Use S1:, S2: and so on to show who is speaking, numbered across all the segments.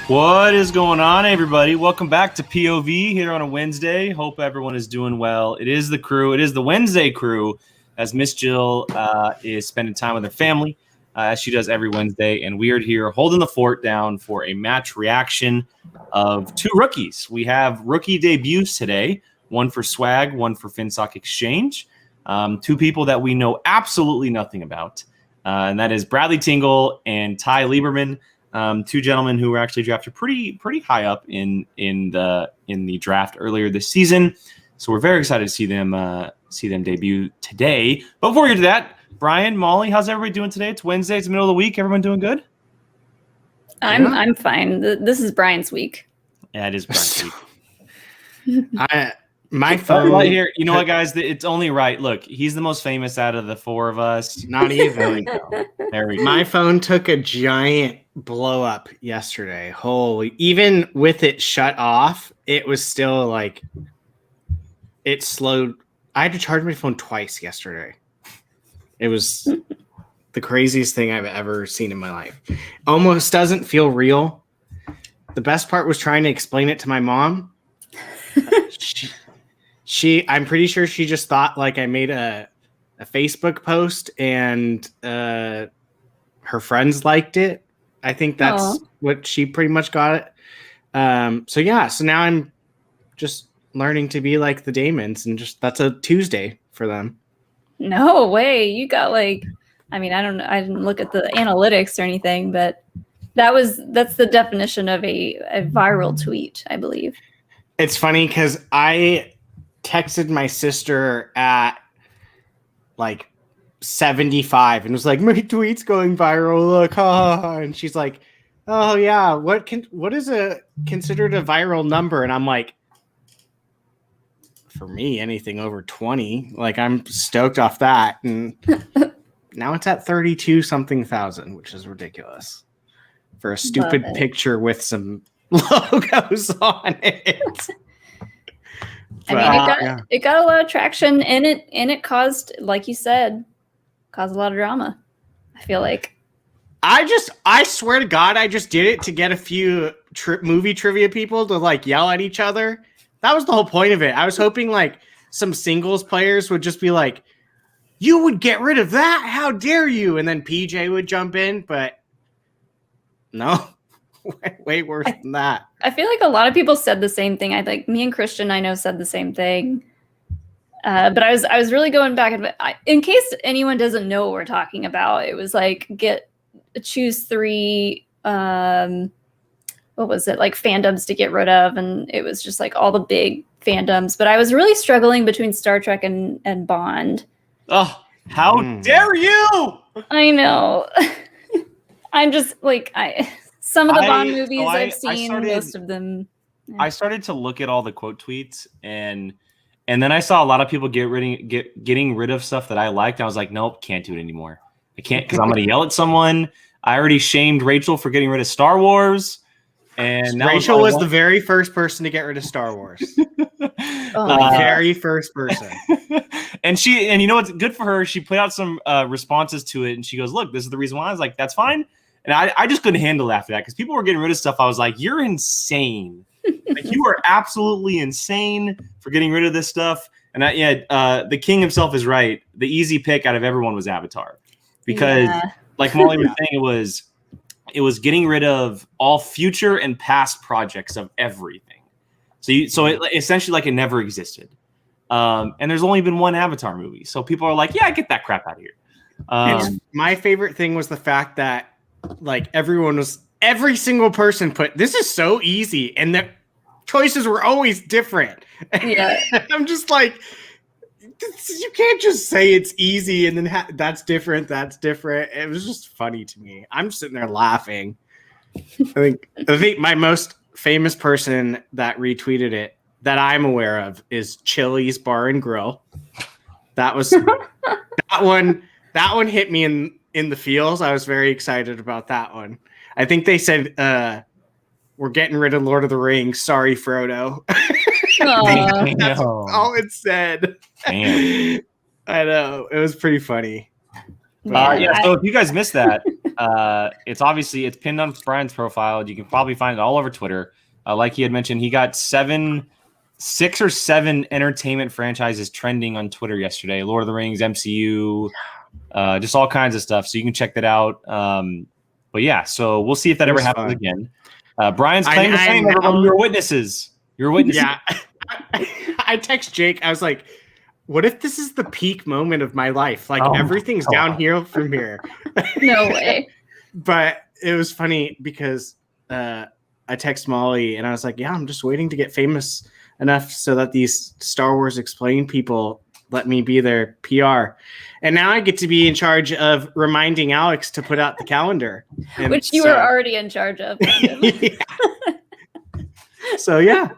S1: What is going on, everybody? Welcome back to POV here on a Wednesday. Hope everyone is doing well. It is the crew. It is the Wednesday crew, as Miss Jill is spending time with her family, as she does every Wednesday. And we are here holding the fort down for a match reaction of two rookies. We have rookie debuts today, one for Swag, one for FinSock Exchange. Two people that we know absolutely nothing about, and that is Bradley Tingle and Ty Lieberman. Two gentlemen who were actually drafted pretty high up in the draft earlier this season. So we're very excited to see them debut today. But before we get to that, Brian, Molly, how's everybody doing today? It's Wednesday. It's the middle of the week. Everyone doing good?
S2: I'm fine. This is Brian's week.
S1: Yeah, it is Brian's week.
S3: My phone
S1: right here. You know what, guys? It's only right. Look, he's the most famous out of the four of us.
S3: Not even.
S1: There we go. There we go.
S3: My phone took a giant blow up yesterday. Holy! Even with it shut off, it was still like it slowed. I had to charge my phone twice yesterday. It was the craziest thing I've ever seen in my life. Almost doesn't feel real. The best part was trying to explain it to my mom. I'm pretty sure she just thought like I made a Facebook post and her friends liked it. I think that's what she pretty much got it. So now I'm just learning to be like the Damons, and just that's a Tuesday for them.
S2: No way. You got I don't know. I didn't look at the analytics or anything, but that's the definition of a viral tweet, I believe.
S3: It's funny because I texted my sister at like 75 and was like, my tweet's going viral, look, and she's like, oh yeah, what is considered a viral number? And I'm like, for me, anything over 20, like I'm stoked off that. And now it's at 32 something thousand, which is ridiculous for a stupid picture with some logos on it.
S2: It got a lot of traction, and it caused, like you said, a lot of drama. I feel like
S3: I swear to God, I just did it to get a few movie trivia people to like yell at each other. That was the whole point of it. I was hoping like some singles players would just be like, "You would get rid of that? How dare you?" And then PJ would jump in, but no. Way worse than that.
S2: I feel like a lot of people said the same thing. I think me and Christian, I know, said the same thing. But I was really going back and in case anyone doesn't know what we're talking about, it was like choose three. What was it, like fandoms to get rid of, and it was just like all the big fandoms. But I was really struggling between Star Trek and Bond.
S1: Oh, how dare you!
S2: I know. I'm just like some of the Bond movies I've seen, most of them. Yeah.
S1: I started to look at all the quote tweets, and then I saw a lot of people getting rid of stuff that I liked. I was like, nope, can't do it anymore. I can't, because I'm going to yell at someone. I already shamed Rachel for getting rid of Star Wars. And
S3: Rachel was the very first person to get rid of Star Wars. The very first person.
S1: And you know what's good for her? She put out some responses to it, and she goes, look, this is the reason why. I was like, that's fine. And I just couldn't handle it after that, because people were getting rid of stuff. I was like, you're insane. Like, you are absolutely insane for getting rid of this stuff. And the king himself is right. The easy pick out of everyone was Avatar. Because like Molly was saying, it was getting rid of all future and past projects of everything. So it essentially like it never existed. And there's only been one Avatar movie. So people are like, yeah, get that crap out of here.
S3: My favorite thing was the fact that like every single person put, this is so easy, and the choices were always different.
S2: Yeah.
S3: I'm just like, you can't just say it's easy and then that's different. It was just funny to me. I'm sitting there laughing. I think my most famous person that retweeted it that I'm aware of is Chili's Bar and Grill. That was that one hit me in the feels. I was very excited about that one. I think they said, we're getting rid of Lord of the Rings. Sorry, Frodo. That's all it said.
S1: Damn.
S3: I know. It was pretty funny.
S1: So if you guys missed that, It's pinned on Brian's profile. You can probably find it all over Twitter. Like he had mentioned, he got 6 or 7 entertainment franchises trending on Twitter yesterday. Lord of the Rings, MCU, just all kinds of stuff. So you can check that out. But yeah, so we'll see if that ever happens again. Brian's claim to fame, everyone. You're witnesses. You're witnesses.
S3: Yeah. I text Jake. I was like, what if this is the peak moment of my life? Like everything's downhill from here.
S2: No way.
S3: But it was funny because I text Molly and I was like, yeah, I'm just waiting to get famous enough so that these Star Wars Explained people let me be their PR. And now I get to be in charge of reminding Alex to put out the calendar.
S2: Which you were already in charge of.
S3: Yeah. So, yeah.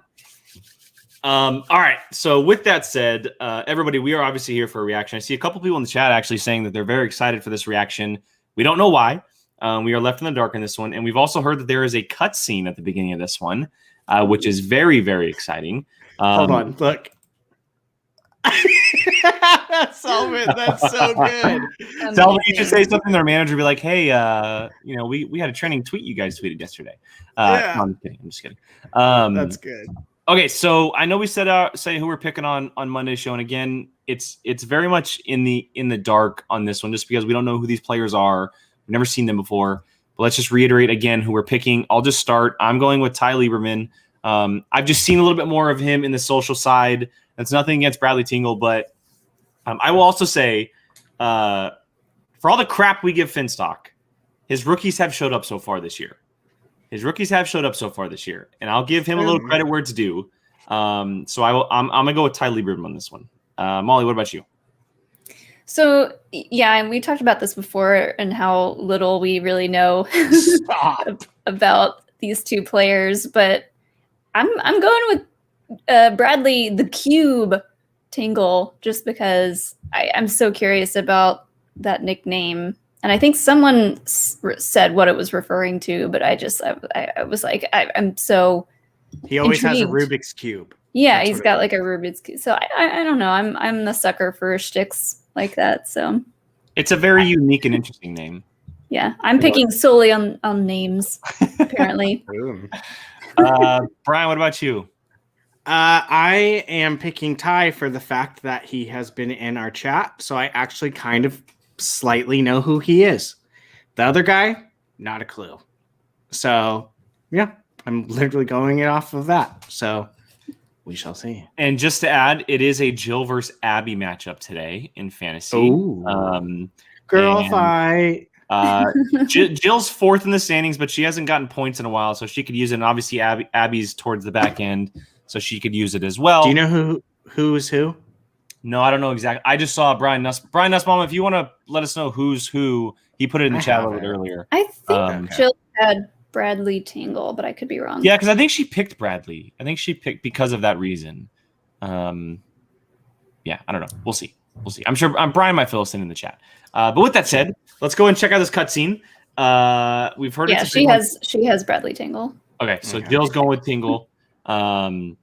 S1: All right. So with that said, everybody, we are obviously here for a reaction. I see a couple people in the chat actually saying that they're very excited for this reaction. We don't know why. We are left in the dark in this one. And we've also heard that there is a cutscene at the beginning of this one, which is very, very exciting.
S3: Hold on. Look. Salman, that's so good.
S1: Salman, you should say something. Their manager would be like, "Hey, we had a trending tweet you guys tweeted yesterday."
S3: Yeah.
S1: No, I'm kidding. I'm just kidding.
S3: That's good.
S1: Okay, so I know we say who we're picking on Monday's show, and again, it's very much in the dark on this one, just because we don't know who these players are. We've never seen them before. But let's just reiterate again who we're picking. I'll just start. I'm going with Ty Lieberman. I've just seen a little bit more of him in the social side. That's nothing against Bradley Tingle, but I will also say, for all the crap we give Finstock, his rookies have showed up so far this year. And I'll give him a little credit where it's due. So I'm gonna go with Ty Lieberman on this one. Molly, what about you?
S2: So yeah, and we talked about this before and how little we really know about these two players, but I'm going with Bradley the Cube Tingle just because I'm so curious about that nickname. And I think someone said what it was referring to, but I was like, I'm so
S3: He always
S2: intrigued.
S3: has a Rubik's Cube.
S2: Yeah, he's got like a Rubik's Cube. So I don't know. I'm the sucker for shticks like that. So
S1: it's a very unique and interesting name.
S2: Yeah, I'm picking solely on names, apparently.
S1: Brian, what about you?
S3: I am picking Ty for the fact that he has been in our chat, so I actually kind of slightly know who he is. The other guy, not a clue. So, yeah, I'm literally going it off of that. So, we shall see.
S1: And just to add, it is a Jill versus Abby matchup today in fantasy.
S3: Ooh. Girl fight.
S1: Jill's fourth in the standings, but she hasn't gotten points in a while, so she could use it. And obviously, Abby's towards the back end, so she could use it as well.
S3: Do you know who is who?
S1: No, I don't know exactly. I just saw Brian Nussbaum. If you want to let us know who's who, he put it in the chat a little bit earlier.
S2: I think Jill had Bradley Tingle, but I could be wrong.
S1: Yeah, because I think she picked Bradley. I think she picked because of that reason. Yeah, I don't know. We'll see. I'm sure Brian might fill us in the chat. But with that said, let's go and check out this cutscene. We've heard.
S2: Yeah, she has Bradley Tingle.
S1: Okay, so Jill's going with Tingle, and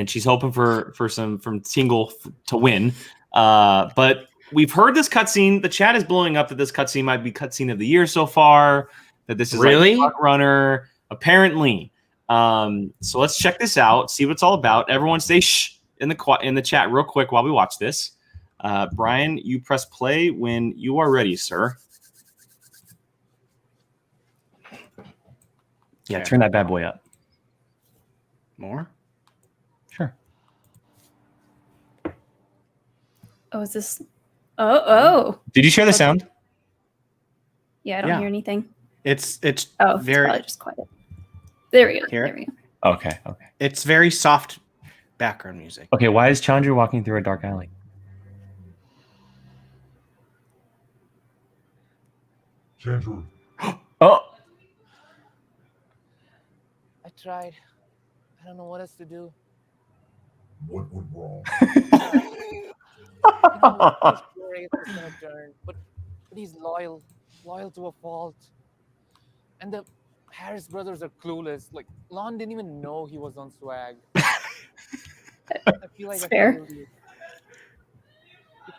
S1: she's hoping for some from Tingle to win. But we've heard this cutscene. The chat is blowing up that this cutscene might be cutscene of the year so far. That this is
S3: really
S1: like Front Runner, apparently. So let's check this out. See what it's all about. Everyone, stay shh in the chat real quick while we watch this. Brian, you press play when you are ready, sir. Yeah, turn that bad boy up.
S3: More?
S1: Sure.
S2: Oh, is this? Oh.
S1: Did you share the sound?
S2: Yeah, I don't hear anything.
S3: It's
S2: very. It's probably just quiet. There we go. There we go.
S1: Okay.
S3: It's very soft background music.
S1: Okay, why is Chandra walking through a dark alley?
S4: Chandra.
S1: Oh.
S5: I tried. I don't know what else to do.
S4: What went wrong?
S5: This poor Ace is gonna turn, but he's loyal to a fault. And the Harris brothers are clueless. Like Lon didn't even know he was on swag. I feel like
S2: fair.
S5: It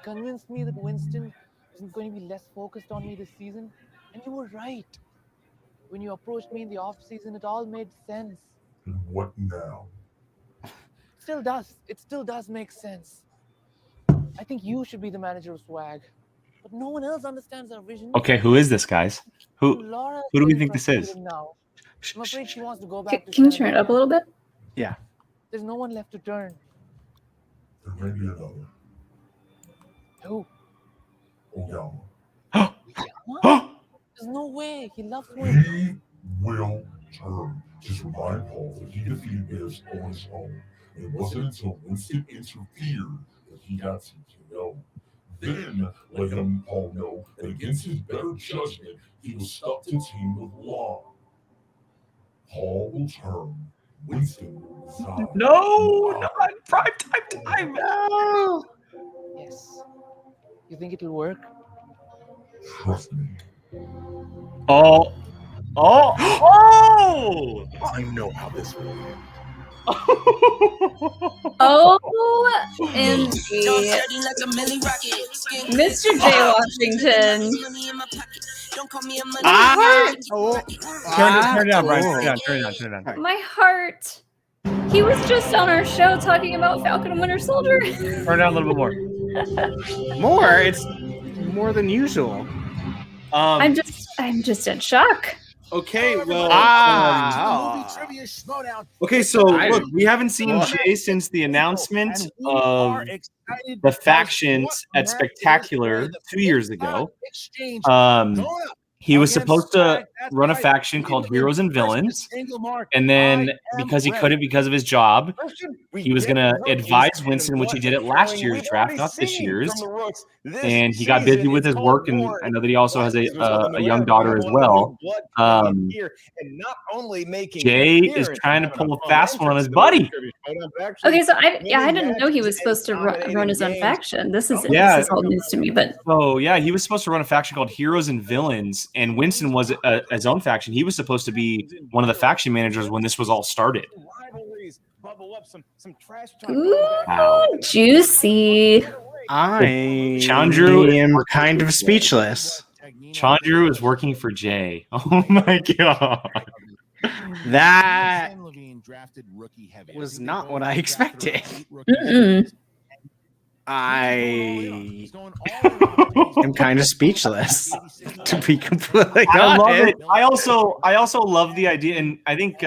S5: convinced me that Winston isn't going to be less focused on me this season. And you were right. When you approached me in the off-season, it all made sense.
S4: And what now?
S5: Still does. It still does make sense. I think you should be the manager of Swag. But no one else understands our vision.
S1: Okay, who is this, guys? Who
S5: Laura
S1: do we
S5: getting
S1: think this is?
S5: frustrated Now. I'm afraid she wants to go
S2: Can
S5: back to
S2: you
S5: San
S2: turn it up a
S5: Antonio.
S2: little bit?
S3: Yeah.
S5: There's no one left to turn.
S4: There may be another.
S5: Who?
S4: Oyama.
S5: There's no way. He loves Wayne.
S4: He will turn. Just remind Paul that he defeated Bears on his own. And it wasn't until Winston interfered that he got TKO. Then let him Paul know that against his better judgment, he was stuck to team with Law. Paul will turn. Winston will resign.
S1: No, not prime time.
S3: No.
S5: Yes. You think it'll work?
S4: Trust me.
S1: Oh.
S6: I know how this will end.
S2: OMG. Mr. J. Washington.
S1: Turn it down, Brian. Turn it down.
S2: My heart. He was just on our show talking about Falcon and Winter Soldier.
S1: Turn it down a little bit more.
S3: More? It's more than usual.
S2: I'm just in shock.
S1: Okay, well,
S6: Trivia Schmoedown.
S1: okay, so look, we haven't seen Jay since the announcement of the factions at Spectacular 2 years ago. He was supposed to run a faction called Heroes and Villains, and then because he couldn't because of his job, he was going to advise Winston, which he did at last year's draft, not this year's, and he got busy with his work, and I know that he also has a young daughter as well. Jay is trying to pull a fast one on his buddy.
S2: Okay, so I didn't know he was supposed to run his own faction. This is all news to me, but
S1: so yeah, he was supposed to run a faction called Heroes and Villains, and Winston was his own faction. He was supposed to be one of the faction managers when this was all started.
S2: ooh, juicy.
S1: Chandru
S3: am kind of speechless.
S1: Chandru is working for Jay. Oh my god.
S3: That was not what I expected.
S2: Mm-mm.
S3: I am kind of speechless, to be completely
S1: I love
S3: honest.
S1: it. I also love the idea, and I think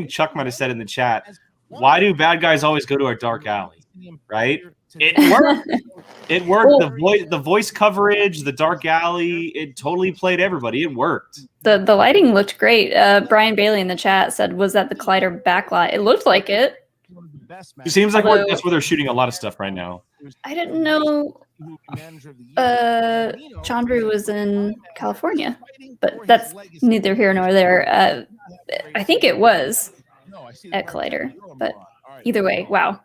S1: Chuck might have said in the chat, why do bad guys always go to a dark alley? Right? It worked. It worked. The voice coverage, the dark alley, it totally played everybody. It worked.
S2: The lighting looked great. Brian Bailey in the chat said, "Was that the Collider backlight?" It looked like it.
S1: It seems like
S2: Although-
S1: that's where they're shooting a lot of stuff right now.
S2: I didn't know Chandru was in California, but that's neither here nor there. I think it was at Collider, but either way, wow.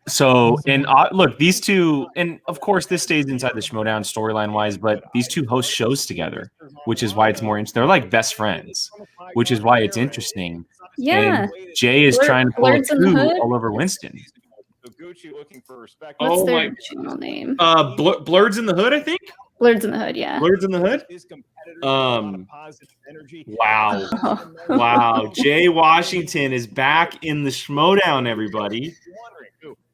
S1: So, and look, these two, and of course, this stays inside the Schmoedown storyline wise, but these two host shows together, which is why it's more interesting. They're like best friends, which is why it's interesting.
S2: Yeah.
S1: And Jay is trying to pull a
S2: Blurred's in the
S1: coup
S2: Hood?
S1: all over Winston.
S2: What's
S1: Oh
S2: their
S1: my-
S2: channel name?
S1: Blurred's in the Hood, I think.
S2: Blurred's in the Hood, yeah.
S1: Blurred's in the Hood. Wow. Wow. Jay Washington is back in the Schmoedown, everybody.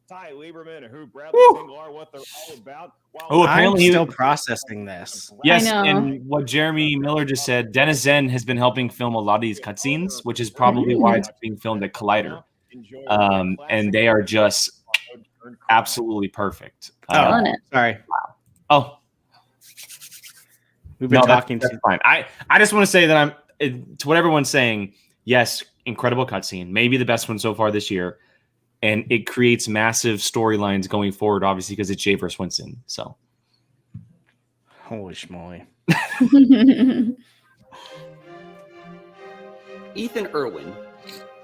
S7: Ty Lieberman and who Bradley
S1: Woo.
S7: Tingle are, what they're all about.
S1: Oh,
S3: I'm
S1: apparently
S3: still processing this.
S1: yes,
S2: I know.
S1: and what Jeremy Miller just said, Dennis Zen has been helping film a lot of these cutscenes, which is probably why it's being filmed at Collider. And they are just absolutely perfect.
S2: Killing it.
S3: Sorry,
S1: Oh,
S3: we've been
S1: no,
S3: talking
S1: that's
S3: to.
S1: fine. I just want to say that to what everyone's saying. Yes, incredible cutscene, maybe the best one so far this year, and it creates massive storylines going forward. Obviously, because it's Jay versus Winston. So
S3: Holy schmoly!
S8: Ethan Irwin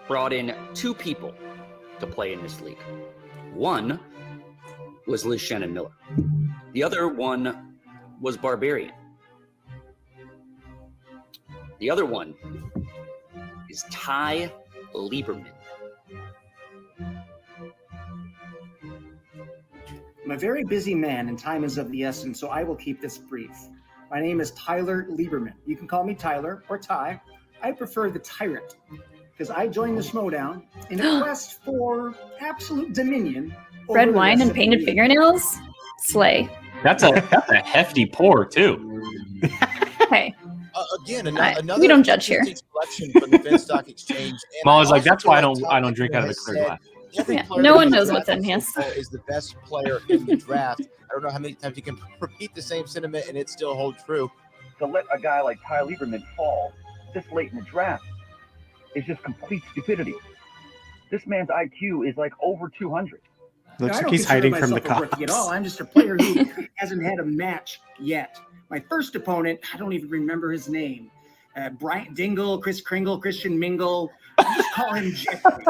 S8: brought in two people to play in this league. One was Liz Shannon Miller. The other one was Barbarian. The other one is Ty Lieberman.
S9: I'm a very busy man and time is of the essence, so I will keep this brief. My name is Tyler Lieberman. You can call me Tyler or Ty. I prefer the Tyrant because I joined the Schmoedown in a quest for absolute dominion. over
S2: Red
S9: the
S2: wine
S9: rest
S2: and
S9: of the
S2: painted
S9: league.
S2: fingernails? Slay.
S1: That's a hefty pour too.
S2: Hey,
S6: Again,
S2: Alright,
S6: another
S2: we don't judge here.
S6: interesting selection from the Finstock Exchange. And
S1: Molly's like,
S6: also
S1: that's why I
S6: feel like
S1: don't
S6: Tom
S1: drink out of a
S6: has
S1: clear
S6: said
S1: glass.
S6: every
S2: Yeah,
S6: player
S2: no
S6: that
S2: one
S6: he's
S2: knows what's
S6: drafted
S2: in
S6: so
S2: his.
S6: far is the best player in the draft. I don't know how many times you can repeat the same sentiment and it still holds true.
S10: To let a guy like Ty Lieberman fall this late in the draft is just complete stupidity. This man's IQ is like over 200.
S3: Looks
S9: I
S3: like
S9: don't
S3: he's
S9: consider
S3: hiding from the
S9: myself a rookie at all.
S3: cops.
S9: I'm just a player who hasn't had a match yet. My first opponent, I don't even remember his name. Brian Dingle, Chris Kringle, Christian Mingle. I just call him Jeffrey.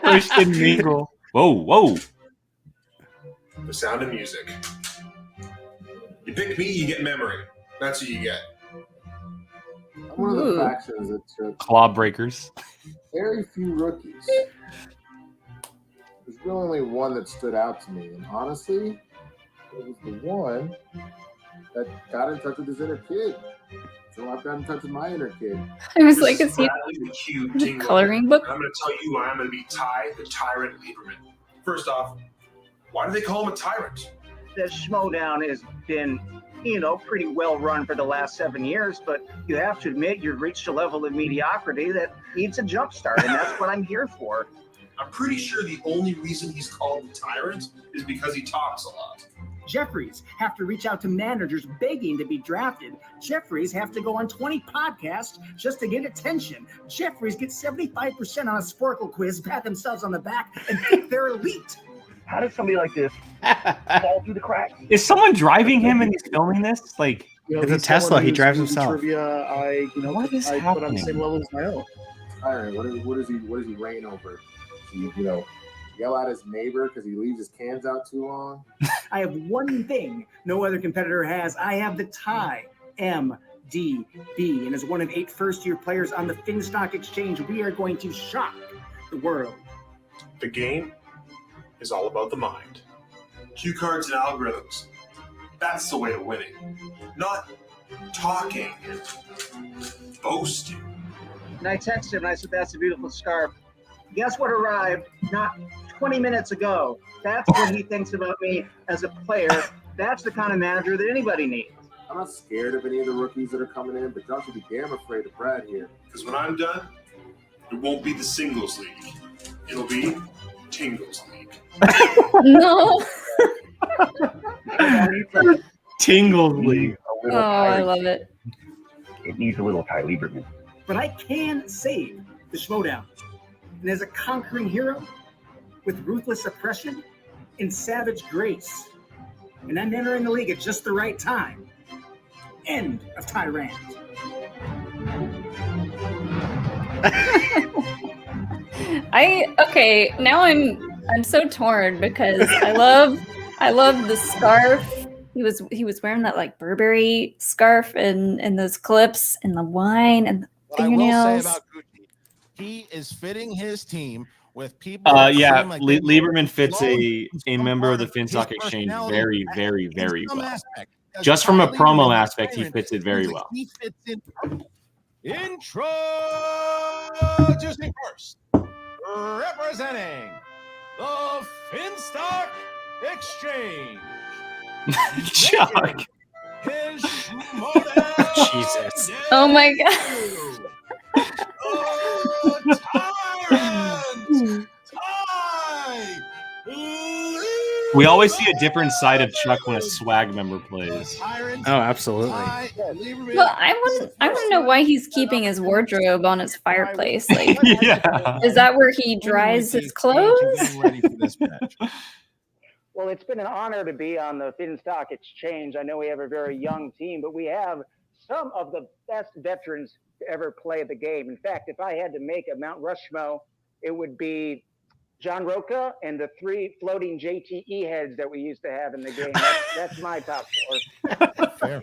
S1: Christian Mingle. Whoa.
S11: The Sound of Music. You pick me, you get memory. That's what you get.
S12: I'm one of
S2: Ooh.
S12: the factions that took
S1: Claw breakers.
S12: very few rookies. There's really only one that stood out to me, and honestly, it was the one that got in touch with his inner kid. So I've got in touch with my inner kid.
S2: I was
S11: This
S2: like,
S11: is
S2: is he
S11: Bradley the Cube
S2: the
S11: Tingle.
S2: coloring book?
S11: And I'm going to tell you why I'm going to be Ty, the Tyrant Lieberman. First off, why do they call him a tyrant?
S13: The Schmoedown has been, pretty well run for the last 7 years, but you have to admit you've reached a level of mediocrity that needs a jump start, and that's what I'm here for.
S11: I'm pretty sure the only reason he's called the tyrant is because he talks a lot.
S9: Jeffries have to reach out to managers begging to be drafted. Jeffries have to go on 20 podcasts just to get attention. Jeffries get 75% on a Sporkle quiz, pat themselves on the back, and think they're elite.
S10: How does somebody like this fall through the cracks?
S1: Is someone driving him and he's filming this? Like,
S3: It's a Tesla. He drives himself.
S12: Trivia,
S1: what is
S12: I put on the
S1: happening?
S12: same level as my own. All right, what is he reign over? Yell at his neighbor because he leaves his cans out too long.
S9: I have one thing no other competitor has. I have the tie MDB, and as one of 8 first-year players on the Finstock Exchange, we are going to shock the world.
S11: The game is all about the mind. Cue cards and algorithms. That's the way to winning. Not talking and boasting.
S13: And I texted him and I said, that's a beautiful scarf. Guess what arrived not 20 minutes ago? That's what he thinks about me as a player. That's the kind of manager that anybody needs.
S12: I'm not scared of any of the rookies that are coming in, but y'all should be damn afraid of Brad here.
S11: Because when I'm done, it won't be the singles league. It'll be Tingles league.
S2: No.
S1: Tingle league.
S2: Oh, I love it.
S10: It needs a little Ty Lieberman.
S9: But I can save the Schmoedown. And as a conquering hero with ruthless oppression and savage grace. And I'm entering the league at just the right time. End of Tyrant.
S2: Now I'm so torn because I love the scarf. He was wearing that like Burberry scarf and those clips and the wine and the
S6: What I will say
S2: fingernails.
S6: about Gucci, he is fitting his team with people. that
S1: Yeah,
S6: seem like they
S1: Lieberman fits
S6: belong
S1: a
S6: in some
S1: member of the
S6: part his
S1: Finstock Exchange
S6: personality
S1: very, very,
S6: in
S1: very
S6: some
S1: well.
S6: aspect. Because
S1: Just from a
S6: Ty
S1: promo
S6: Lieberman,
S1: aspect, he fits it very
S6: seems like
S1: well.
S6: He fits in purple. Introducing first, representing the Finstock Exchange.
S1: Chuck.
S6: His Schmoedown
S3: Jesus.
S2: Oh my god.
S6: the Tyrant, Ty
S1: We always see a different side of Chuck when a swag member plays.
S6: Tyrant,
S3: Oh, absolutely.
S6: Ty Lieberman.
S2: Well, I want to know why he's keeping his wardrobe on his fireplace. Like,
S1: Yeah.
S2: is that where he dries his clothes?
S6: Ready for this match.
S13: Well, it's been an honor to be on the Finstock Exchange. I know we have a very young team, but we have some of the best veterans to ever play the game. In fact, if I had to make a Mount Rushmore, it would be John Roca and the 3 floating JTE heads that we used to have in the game. That's my top 4.
S6: Fair.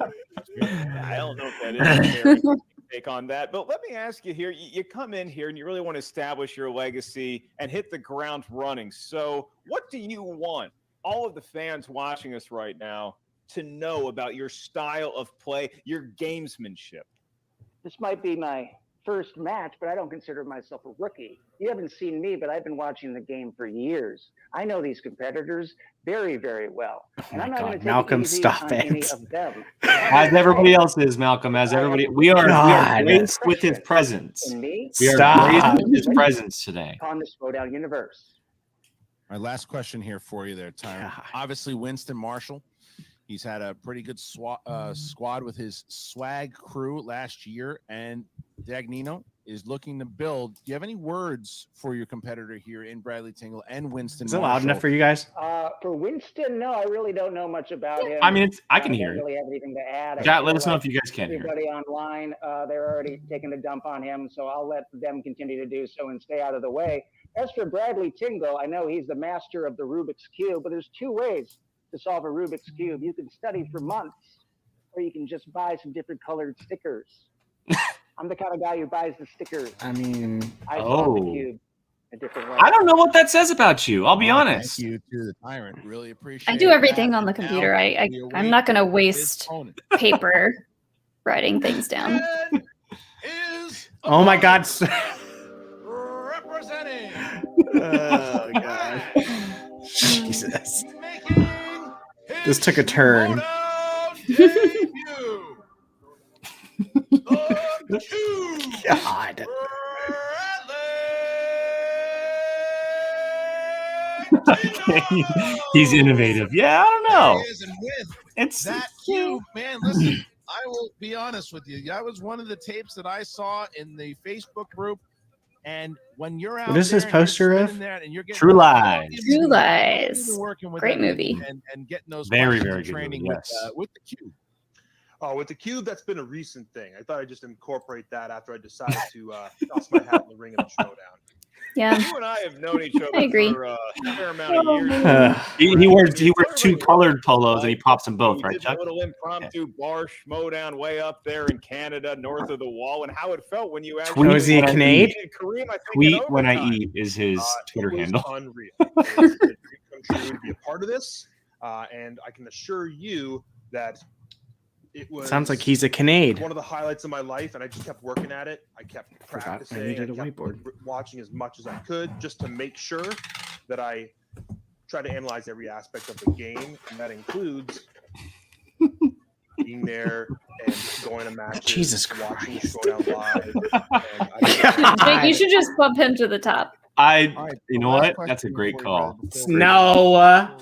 S7: I don't know if that is a very good take on that, but let me ask you here. You come in here and you really want to establish your legacy and hit the ground running. So what do you want? All of the fans watching us right now to know about your style of play, your gamesmanship?
S13: This might be my first match, but I don't consider myself a rookie. You haven't seen me, but I've been watching the game for years. I know these competitors very, very well. And I'm not going to take
S3: Malcolm,
S13: it easy
S3: stop
S13: on any
S3: it.
S13: of them.
S1: As everybody else is, Malcolm. As everybody, we are graced with his presence.
S13: And me,
S1: We are graced with his presence today.
S13: on the Schmoedown universe.
S6: All right, last question here for you there, Tyron. Obviously, Winston Marshall. He's had a pretty good squad with his swag crew last year, and Dagnino is looking to build. Do you have any words for your competitor here in Bradley Tingle and Winston?
S3: Is it loud enough for you guys?
S13: For Winston, no, I really don't know much about him.
S1: I mean, I can hear
S13: I
S1: it.
S13: don't really have anything to add.
S1: Chat, let us know if you guys can hear it.
S13: Everybody online, they're already taking a dump on him, so I'll let them continue to do so and stay out of the way. As for Bradley Tingle, I know he's the master of the Rubik's Cube, but there's two ways to solve a Rubik's Cube. You can study for months, or you can just buy some different colored stickers. I'm the kind of guy who buys the stickers.
S3: I mean,
S13: I solve the cube a different way.
S1: I don't know what that says about you. I'll be honest.
S6: Thank you to the Tyrant. Really appreciate it.
S2: I do everything on the computer. I'm not going to waste paper writing things down.
S3: Oh my God.
S6: Representing.
S3: Oh God. Jesus. This took a turn. God.
S1: Okay. He's innovative. Yeah, I don't know.
S6: It's that cube, man. Listen, I will be honest with you. That was one of the tapes that I saw in the Facebook group. And when you're out,
S3: What is this poster of?
S1: True Lies.
S2: True Lies. Great movie.
S6: And getting those
S1: Very,
S6: questions
S1: very
S6: and
S1: good
S6: training
S1: movie, yes.
S6: with the cube.
S11: Oh, with the cube, that's been a recent thing. I thought I'd just incorporate that after I decided to toss my hat in the ring of the Schmoedown.
S2: Yeah.
S7: You and I have known each other
S2: I agree.
S7: for a fair amount of years.
S1: He wears two colored polos and he pops them both,
S7: We
S1: right,
S7: did
S1: Chuck?
S7: a little impromptu bar Schmoedown way up there in Canada, north of the wall, and how it felt when you actually.
S3: Oh, is he a Canadian?
S7: Kareem, I think,
S1: Tweet
S7: in
S1: when I
S7: overtime.
S1: eat is his Twitter
S11: It was
S1: handle.
S11: unreal. It was a dream come true to be a part of this, and I can assure you that it was.
S3: Sounds like he's a Canadian.
S11: One of the highlights of my life, and I just kept working at it. I kept practicing.
S3: I needed a
S11: kept
S3: whiteboard.
S11: watching as much as I could, just to make sure that I try to analyze every aspect of the game, and that includes being there and going to matches,
S3: Jesus
S11: watching the
S3: Christ.
S11: Schmoedown live.
S2: Jake, you should just bump him to the top.
S1: You know what? That's a great call.
S3: No.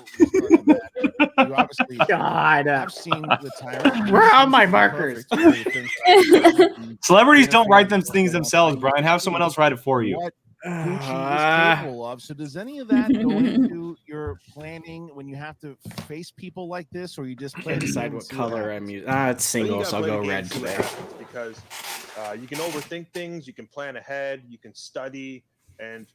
S6: You obviously
S3: God.
S6: have seen the Tyrant.
S3: Where are my markers?
S1: Celebrities don't write them things themselves, Brian. Have someone else write it for you.
S6: What Gucci is capable of. So does any of that go into your planning when you have to face people like this, or you just play
S3: Can't
S6: the
S3: decide
S6: game
S3: what
S6: and see
S3: color
S6: happens?
S3: I'm using. It's single, so I'll go red
S11: See what
S3: today.
S11: happens, because you can overthink things, you can plan ahead, you can study, and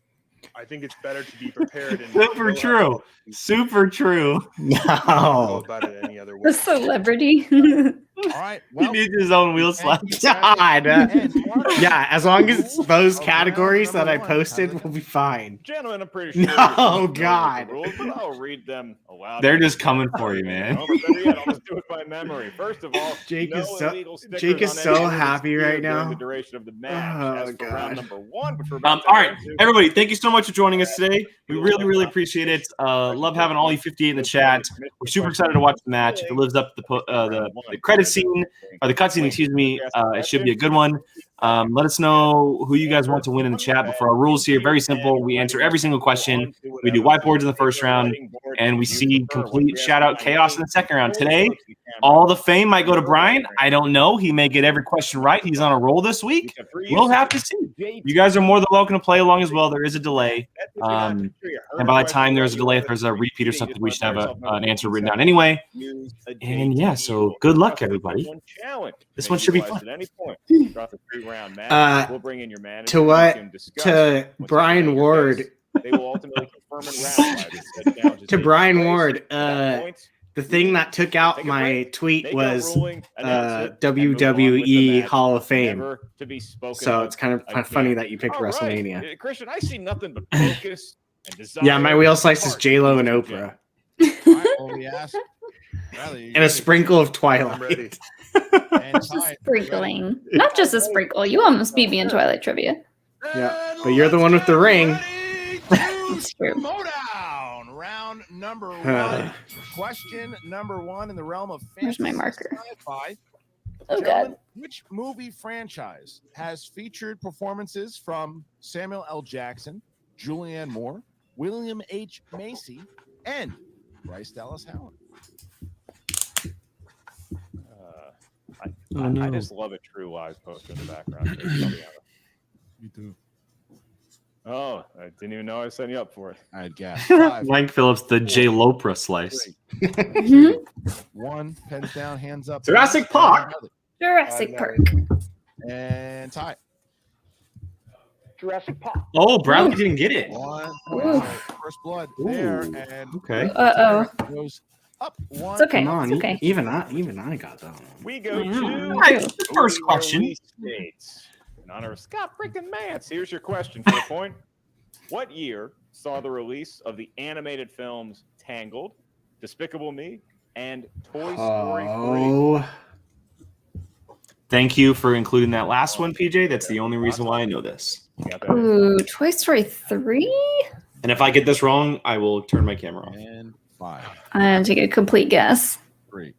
S11: I think it's better to be prepared. And
S1: Super true. Super true.
S11: go
S3: No.
S11: about it any other way.
S2: The celebrity.
S6: All right.
S1: He
S6: Well,
S1: needs his own wheel slap.
S3: God. Yeah, as long as those
S6: Oh,
S3: categories
S6: round
S3: that I
S6: number one.
S3: posted will be fine.
S7: Gentlemen, I'm pretty sure.
S3: No,
S7: you're familiar with
S3: God.
S7: the rules, but I'll read them aloud.
S1: They're just coming for you, man.
S7: No, but better yet, I'll just do it by memory. First of all,
S3: Jake
S7: no
S3: is so-
S7: illegal stickers
S3: Jake is
S7: on
S3: so
S7: any
S3: happy
S7: Rubik's
S3: right
S7: Cube during
S3: now.
S7: The duration of the match.
S3: Oh,
S7: As for
S3: God.
S7: round number one, which we're about to
S1: All right,
S7: go into,
S1: everybody, thank you so much for joining us today. We really, really appreciate it. Love having all you 58 in the chat. We're super excited to watch the match. If it lives up to the credit scene or the cutscene, excuse me, it should be a good one. Let us know who you guys want to win in the chat. But for our rules here, very simple. We answer every single question. We do whiteboards in the first round, and we see complete shout out chaos in the second round. Today, all the fame might go to Brian. I don't know. He may get every question right. He's on a roll this week. We'll have to see. You guys are more than welcome to play along as well. There is a delay. And by the time there's a delay, if there's a repeat or something, we should have an answer written down anyway. And yeah, so good luck, everybody. This one should be fun.
S7: At any point throughout the 3-round match, we'll bring in your manager.
S3: To
S7: and
S3: what?
S7: you can discuss
S3: To
S7: what's
S3: Brian
S7: in your
S3: Ward.
S7: case. They will ultimately confirm and ratify this challenge.
S3: To Brian Ward, the thing that took out my tweet was WWE Hall of Fame. So it's kind of funny that you picked WrestleMania.
S7: Christian, I see nothing but focus and desire.
S3: Yeah, my wheel slice is J-Lo and Oprah.
S6: all right, well, we ask Bradley,
S3: And a sprinkle of
S14: I'm ready.
S3: Twilight.
S6: And
S2: Just
S6: Ty,
S2: sprinkling. Not just a sprinkle. You almost beat me in Twilight trivia.
S3: Yeah, but you're the one with the ring.
S2: It's true.
S6: Schmoedown, round number 1. Question number 1 in the realm of
S2: Where's my
S6: fantasy
S2: marker?
S6: sci-fi.
S2: Oh,
S6: Gentlemen,
S2: God.
S6: which movie franchise has featured performances from Samuel L. Jackson, Julianne Moore, William H. Macy, and Bryce Dallas Howard?
S7: I just love a True Lies poster in the background. I'll be honest.
S6: Me too.
S7: Oh, I didn't even know I was setting you up for it.
S6: I had gas. 5,
S1: Mike Phillips, the J. Lopra slice.
S6: 3,
S2: Mhm.
S6: 1, pens down, hands up.
S3: Jurassic Park.
S2: Jurassic Park.
S6: And Ty.
S13: Jurassic Park.
S1: Oh, Bradley didn't get it.
S6: 1
S2: Ooh.
S6: point. First blood there.
S1: Ooh,
S6: And
S1: okay.
S2: Uh-oh.
S6: goes up 1.
S2: It's okay.
S3: Come on,
S2: It's okay.
S3: even I got that one.
S7: We go to
S1: Right, the first
S7: movie
S1: question.
S7: release dates. In honor of Scott freaking Mance, here's your question for a point. What year saw the release of the animated films Tangled, Despicable Me, and Toy Story 3?
S3: Oh,
S1: Thank you for including that last one, PJ. That's the only reason why I know this.
S7: You got that?
S2: Ooh, Toy Story 3?
S1: And if I get this wrong, I will turn my camera off.
S6: And 5,
S2: I'm going to take a complete guess.
S6: 3,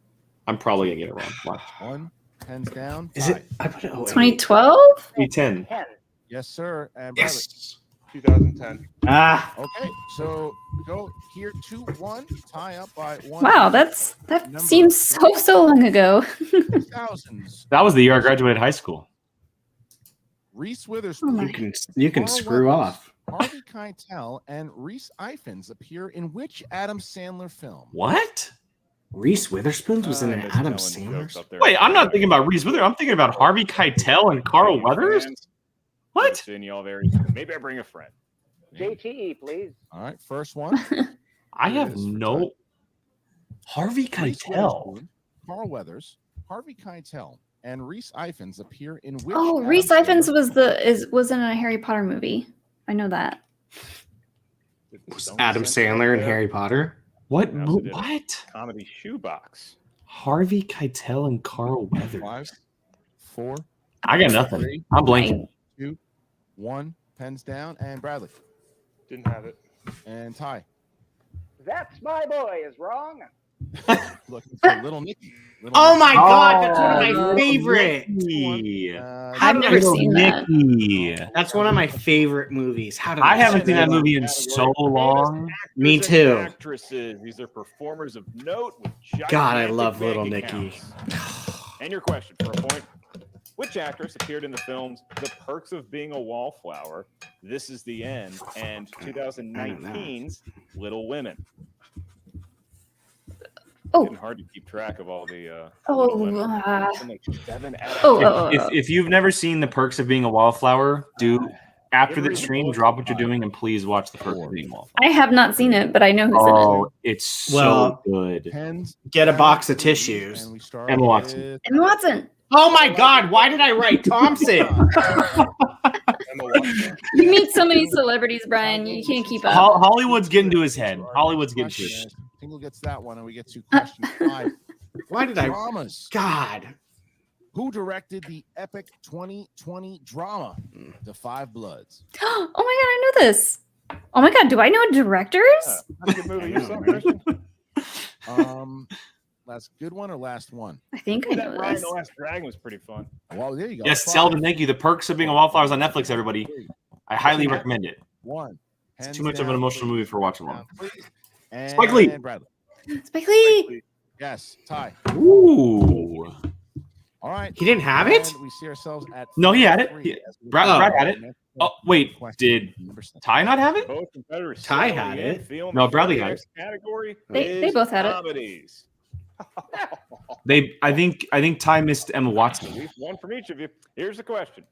S1: I'm probably gonna get it wrong. Watch.
S6: 1. Pens down.
S3: is it? I put it. Oh,
S2: 2012?
S1: 2010.
S13: 10.
S6: Yes, sir. And Bradley.
S1: Yes.
S14: 2010.
S3: Ah,
S6: Okay, so go here 2-1, tie up by 1.
S2: Wow, that
S6: Number
S2: seems so long ago.
S6: 2000s.
S1: That was the year I graduated high school.
S6: Reese
S2: Oh
S6: Witherspoon,
S2: my.
S3: you can
S6: Carl
S3: screw
S6: Weathers,
S3: off.
S6: Harvey Keitel, and Reese Ifans appear in which Adam Sandler film?
S1: What?
S3: Reese Witherspoon was in
S7: I
S3: an
S7: miss
S3: Adam
S7: telling the jokes
S3: Sandler's.
S7: up there.
S1: Wait, I'm not thinking about Reese Witherspoon. I'm thinking about Harvey Keitel and Carl Weathers. What?
S7: Seeing y'all very soon. Maybe I bring a friend.
S13: JTE, please.
S6: All right, first one.
S1: I
S6: Here it
S1: have
S6: is for
S1: no. Harvey
S6: Reese
S1: Keitel.
S6: Witherspoon, Carl Weathers, Harvey Keitel, and Reese Ifans appear in which?
S2: Oh,
S6: Adam
S2: Reese Ifans
S6: Sandler
S2: was in a Harry Potter movie. I know that.
S3: Was Adam Sandler and Harry Potter?
S1: What?
S7: Also did a
S1: What?
S7: Comedy shoebox.
S1: Harvey Keitel and Carl Weathers.
S6: 5, 4,
S1: I got nothing.
S6: 3,
S1: I'm blanking.
S6: 2, 1. Pens down, and Bradley
S14: Didn't have it.
S6: and Ty.
S13: That's my boy is wrong.
S6: Looking for Little Nicky. Little
S3: Oh
S6: Nicky.
S3: my God, that's one of my
S2: Oh,
S3: favorite.
S1: Nicky.
S2: I've never
S1: Little
S2: seen that.
S1: Nicky.
S3: That's one of my favorite movies. How did
S1: I haven't
S3: say
S1: seen that movie in so long.
S3: Me
S7: Actors and
S3: too.
S7: Actresses. These are performers of note with
S3: God, I
S7: gigantic
S3: love
S7: bank
S3: Little Nicky.
S7: accounts. And your question for a point. Which actress appeared in the films The Perks of Being a Wallflower, This Is the End, and 2019's Little Women?
S2: Oh.
S7: Getting hard to keep track of all the
S2: Oh,
S7: Little Women. It's like 7
S1: If you've never seen The Perks of Being a Wallflower, do after the stream, drop what you're doing and please watch The Perks of Being a Wallflower.
S2: I have not seen it, but I know who's
S1: Oh, it's so
S3: Well,
S1: good.
S6: Pens
S3: Get a
S6: down,
S3: box of
S6: please,
S3: tissues.
S6: and we start
S1: Emma Watson.
S6: with
S2: in it. Emma Watson.
S3: Oh my God, why did I write Thompson?
S14: Emma Watson.
S2: You meet so many celebrities, Brian. You can't keep up.
S1: Hollywood's getting to his head. Hollywood's getting to his head.
S6: Question. Tingle gets that one, and we get to question 5.
S3: Why did I?
S6: Dramas.
S3: God.
S6: Who directed the epic 2020 drama, The Five Bloods?
S2: Oh my God, I know this. Oh my God, do I know directors?
S7: That's a good movie. You saw, Christian?
S6: Last good one or last one?
S2: I think I
S7: That
S2: know
S7: Ryan
S2: this.
S7: the Last Dragon was pretty fun.
S6: Well, there you go.
S1: Yes,
S6: 5,
S1: Selden, thank you. The Perks of Being a Wallflower is on Netflix, everybody.
S6: 3,
S1: I highly recommend it.
S6: 1.
S1: It's
S6: Hands
S1: too much of an
S6: down,
S1: emotional
S6: please.
S1: movie for watching
S6: Down,
S1: alone.
S6: please.
S1: Spike Lee.
S6: And Bradley.
S2: Spike Lee.
S6: Yes, Ty.
S1: Ooh.
S6: All right.
S3: He didn't have it?
S6: And we see ourselves at
S1: No, he had it.
S6: 3
S1: He-
S6: as we
S1: Brad-
S6: go
S1: Brad had
S6: to
S1: it.
S6: the next
S1: Oh, wait.
S6: question.
S1: Did
S6: Number 7.
S1: Ty not have it?
S7: Both competitors.
S3: Ty
S7: still
S3: had
S7: in
S3: it.
S7: film
S1: No,
S7: and
S1: Bradley
S7: the
S1: had
S7: next category
S2: They
S7: is
S2: both had it.
S7: comedies.
S1: I think Ty missed Emma Watson.
S7: At least one from each of you. Here's the question: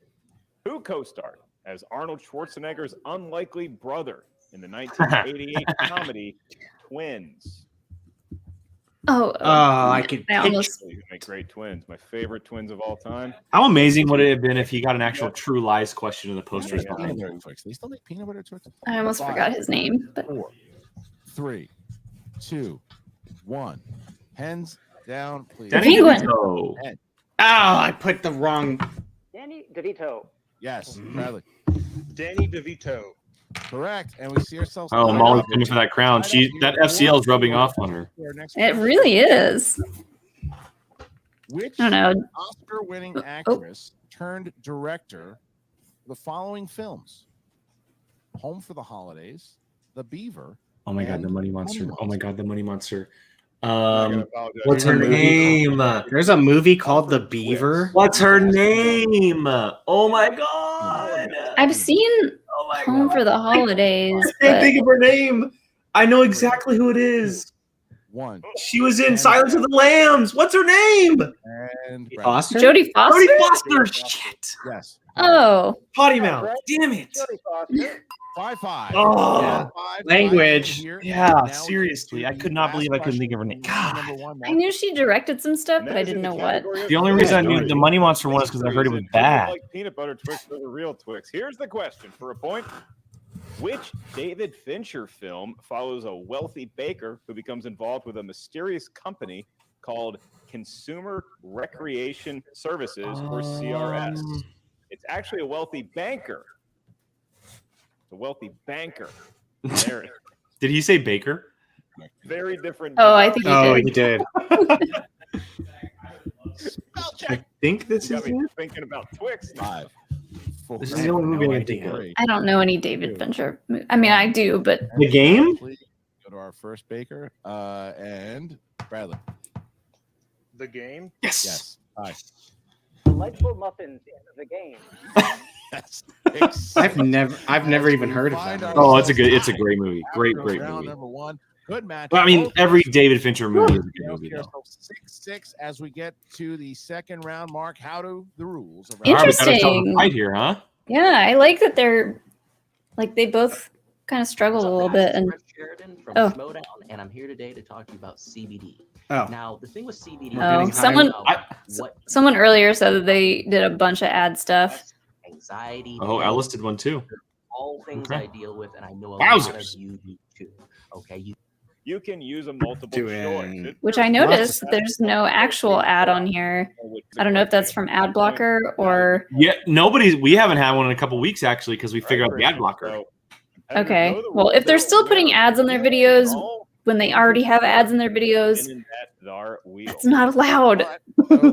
S7: Who co-starred as Arnold Schwarzenegger's unlikely brother in the 1988 comedy Twins?
S2: Oh,
S3: I could.
S2: I almost.
S7: You make great twins. My favorite twins of all time.
S1: How amazing would it have been if he got an actual True Lies question in the posters?
S6: Peanut butter Twix. They still make peanut butter Twix.
S2: I almost forgot his name. But
S6: 4, 3, 2, 1. Pens down, please.
S1: Danny
S2: Penguin.
S1: DeVito.
S6: Pen.
S3: Oh, I put the wrong.
S13: Danny DeVito.
S6: Yes, Bradley.
S14: Danny DeVito.
S6: Correct. And we see ourselves.
S1: Oh,
S6: tied
S1: Molly's
S6: up.
S1: pinning for that crown.
S6: Tied up
S1: That
S6: here.
S1: FCL is rubbing off on her.
S6: Our next
S2: It
S6: question.
S2: really is.
S6: Which
S2: I don't know.
S6: Oscar-winning actress turned director of the following films? Home for the Holidays, The Beaver.
S1: Oh my God,
S6: and
S1: the Money Monster. Oh my God, the Money Monster.
S14: What's
S1: her name?
S3: There's a movie called The Beaver.
S1: What's her name? Oh my God.
S2: I've seen
S1: Oh my
S2: Home for the Holidays.
S1: I can't
S2: but
S1: think of her name. I know exactly who it is.
S6: One.
S1: She was in Silence of the Lambs. What's her name?
S6: And
S3: Foster?
S2: Jodie Foster?
S1: Jodie Foster. Shit.
S6: Yes.
S2: Oh.
S1: Potty mouth. Damn it.
S13: Jodie Foster.
S6: 5-5.
S1: Oh.
S6: Yeah,
S3: Language.
S1: Yeah,
S6: Now we
S1: seriously.
S6: get to
S1: I could
S6: the
S1: not
S6: last
S1: believe I couldn't think of her
S6: question.
S1: name.
S6: Number
S1: God.
S6: one,
S2: I knew she directed some stuff, but I
S7: Next
S2: didn't
S7: in
S2: know
S7: the
S2: what.
S7: category of
S1: The only reason I knew
S7: Twix
S1: the Money Monster one is because I heard it was
S7: reason
S1: bad.
S7: Like peanut butter Twix are the real Twix. Here's the question for a point. Which David Fincher film follows a wealthy baker who becomes involved with a mysterious company called Consumer Recreation Services, or CRS? It's actually a wealthy banker. It's a wealthy banker. There.
S1: Did he say Baker?
S7: Very different.
S2: Oh, I think
S3: Oh,
S2: he
S3: he
S2: did.
S3: did.
S6: Spell check.
S1: I think this
S7: You
S1: is
S7: got me
S1: it.
S7: thinking about Twix.
S6: 5, 4,
S1: This is the only movie I can think of.
S6: 3,
S2: I don't know any David Fincher. I mean, I do, but
S1: The Game?
S6: Please go to our first baker. And Bradley.
S14: The Game.
S1: Yes.
S6: Yes.
S13: Delightful muffins in the game.
S6: Yes.
S3: I've never even heard of that.
S1: Oh, it's a great movie. Great
S6: After
S1: movie.
S6: round number one. Good match.
S1: Well, I mean,
S6: Both
S1: every
S6: teams
S1: David Fincher movie is a good movie, though.
S6: 6-6 as we get to the second round. Mark, how do the rules of
S1: All right, we got ourselves a
S2: Interesting.
S1: fight here, huh?
S2: yeah, I like that they're like they both kind of struggled a little bit. And
S15: Sheridan from
S2: Oh.
S15: Schmoedown, and I'm here today to talk to you about CBD.
S3: Oh.
S15: Now, the thing with CBD,
S2: Oh,
S15: is
S2: someone-
S15: what
S2: someone earlier said that they did a bunch of ad stuff.
S15: anxiety.
S1: Oh, Ellis did one too.
S15: All things
S1: Okay.
S15: I deal with, and I know a
S1: Wowzers.
S15: lot of you do too. Okay,
S7: You can use a multiple choice.
S2: Which I noticed there's no actual ad on here. I don't know if that's from ad blocker or
S1: Yeah, we haven't had one in a couple weeks actually because we figured out the ad blocker.
S2: okay. Well, if they're still putting ads on their videos when they already have ads in their videos, that's not allowed.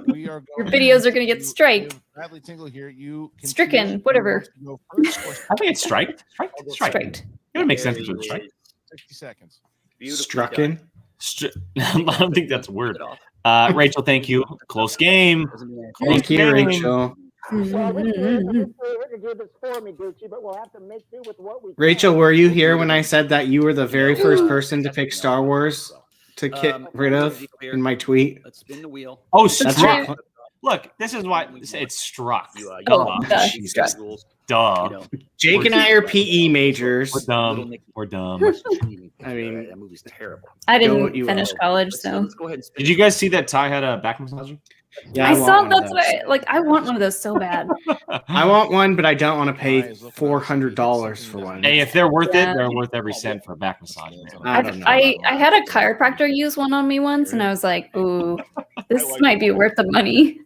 S6: we are
S2: Your videos are going to get striked.
S6: Bradley Tingle here. You can
S2: Stricken,
S6: choose
S2: whatever.
S6: who wants to go first or
S1: I think it's striked.
S2: Striked.
S1: It would make sense if it was striked.
S6: 60 seconds.
S3: Strucken.
S1: I don't think that's a word. Rachel, thank you. Close game. Close
S3: Thank you,
S1: game.
S3: Rachel.
S13: Well, we to do this for me, Gucci, but we'll have to make do with what we
S3: Rachel, were you here when I said that you were the very first person to pick Star Wars to get rid of in my tweet?
S8: Let's spin the wheel.
S1: Oh,
S3: That's
S1: struck.
S3: right.
S1: Look, this is why it's struck.
S2: Oh, duh.
S1: Jesus. Duh.
S3: Jake and I are PE majors.
S1: We're dumb. We're dumb.
S3: I mean,
S8: that movie's terrible.
S2: I
S3: Go
S2: didn't
S3: what you
S2: finish
S3: will.
S2: college, so
S8: Let's go ahead and spin.
S1: Did you guys see that Ty had a back massager?
S3: Yeah,
S2: I
S3: want
S2: saw
S3: one of
S2: that's
S3: those.
S2: why I want one of those so bad.
S3: I want one, but I don't want to pay $400 for one.
S1: Hey, if they're worth
S2: Yeah.
S1: it, they're worth every cent for a back massage. Man.
S3: I don't know.
S2: I had a chiropractor use one on me once, and I was like, "Ooh, this might be worth the money."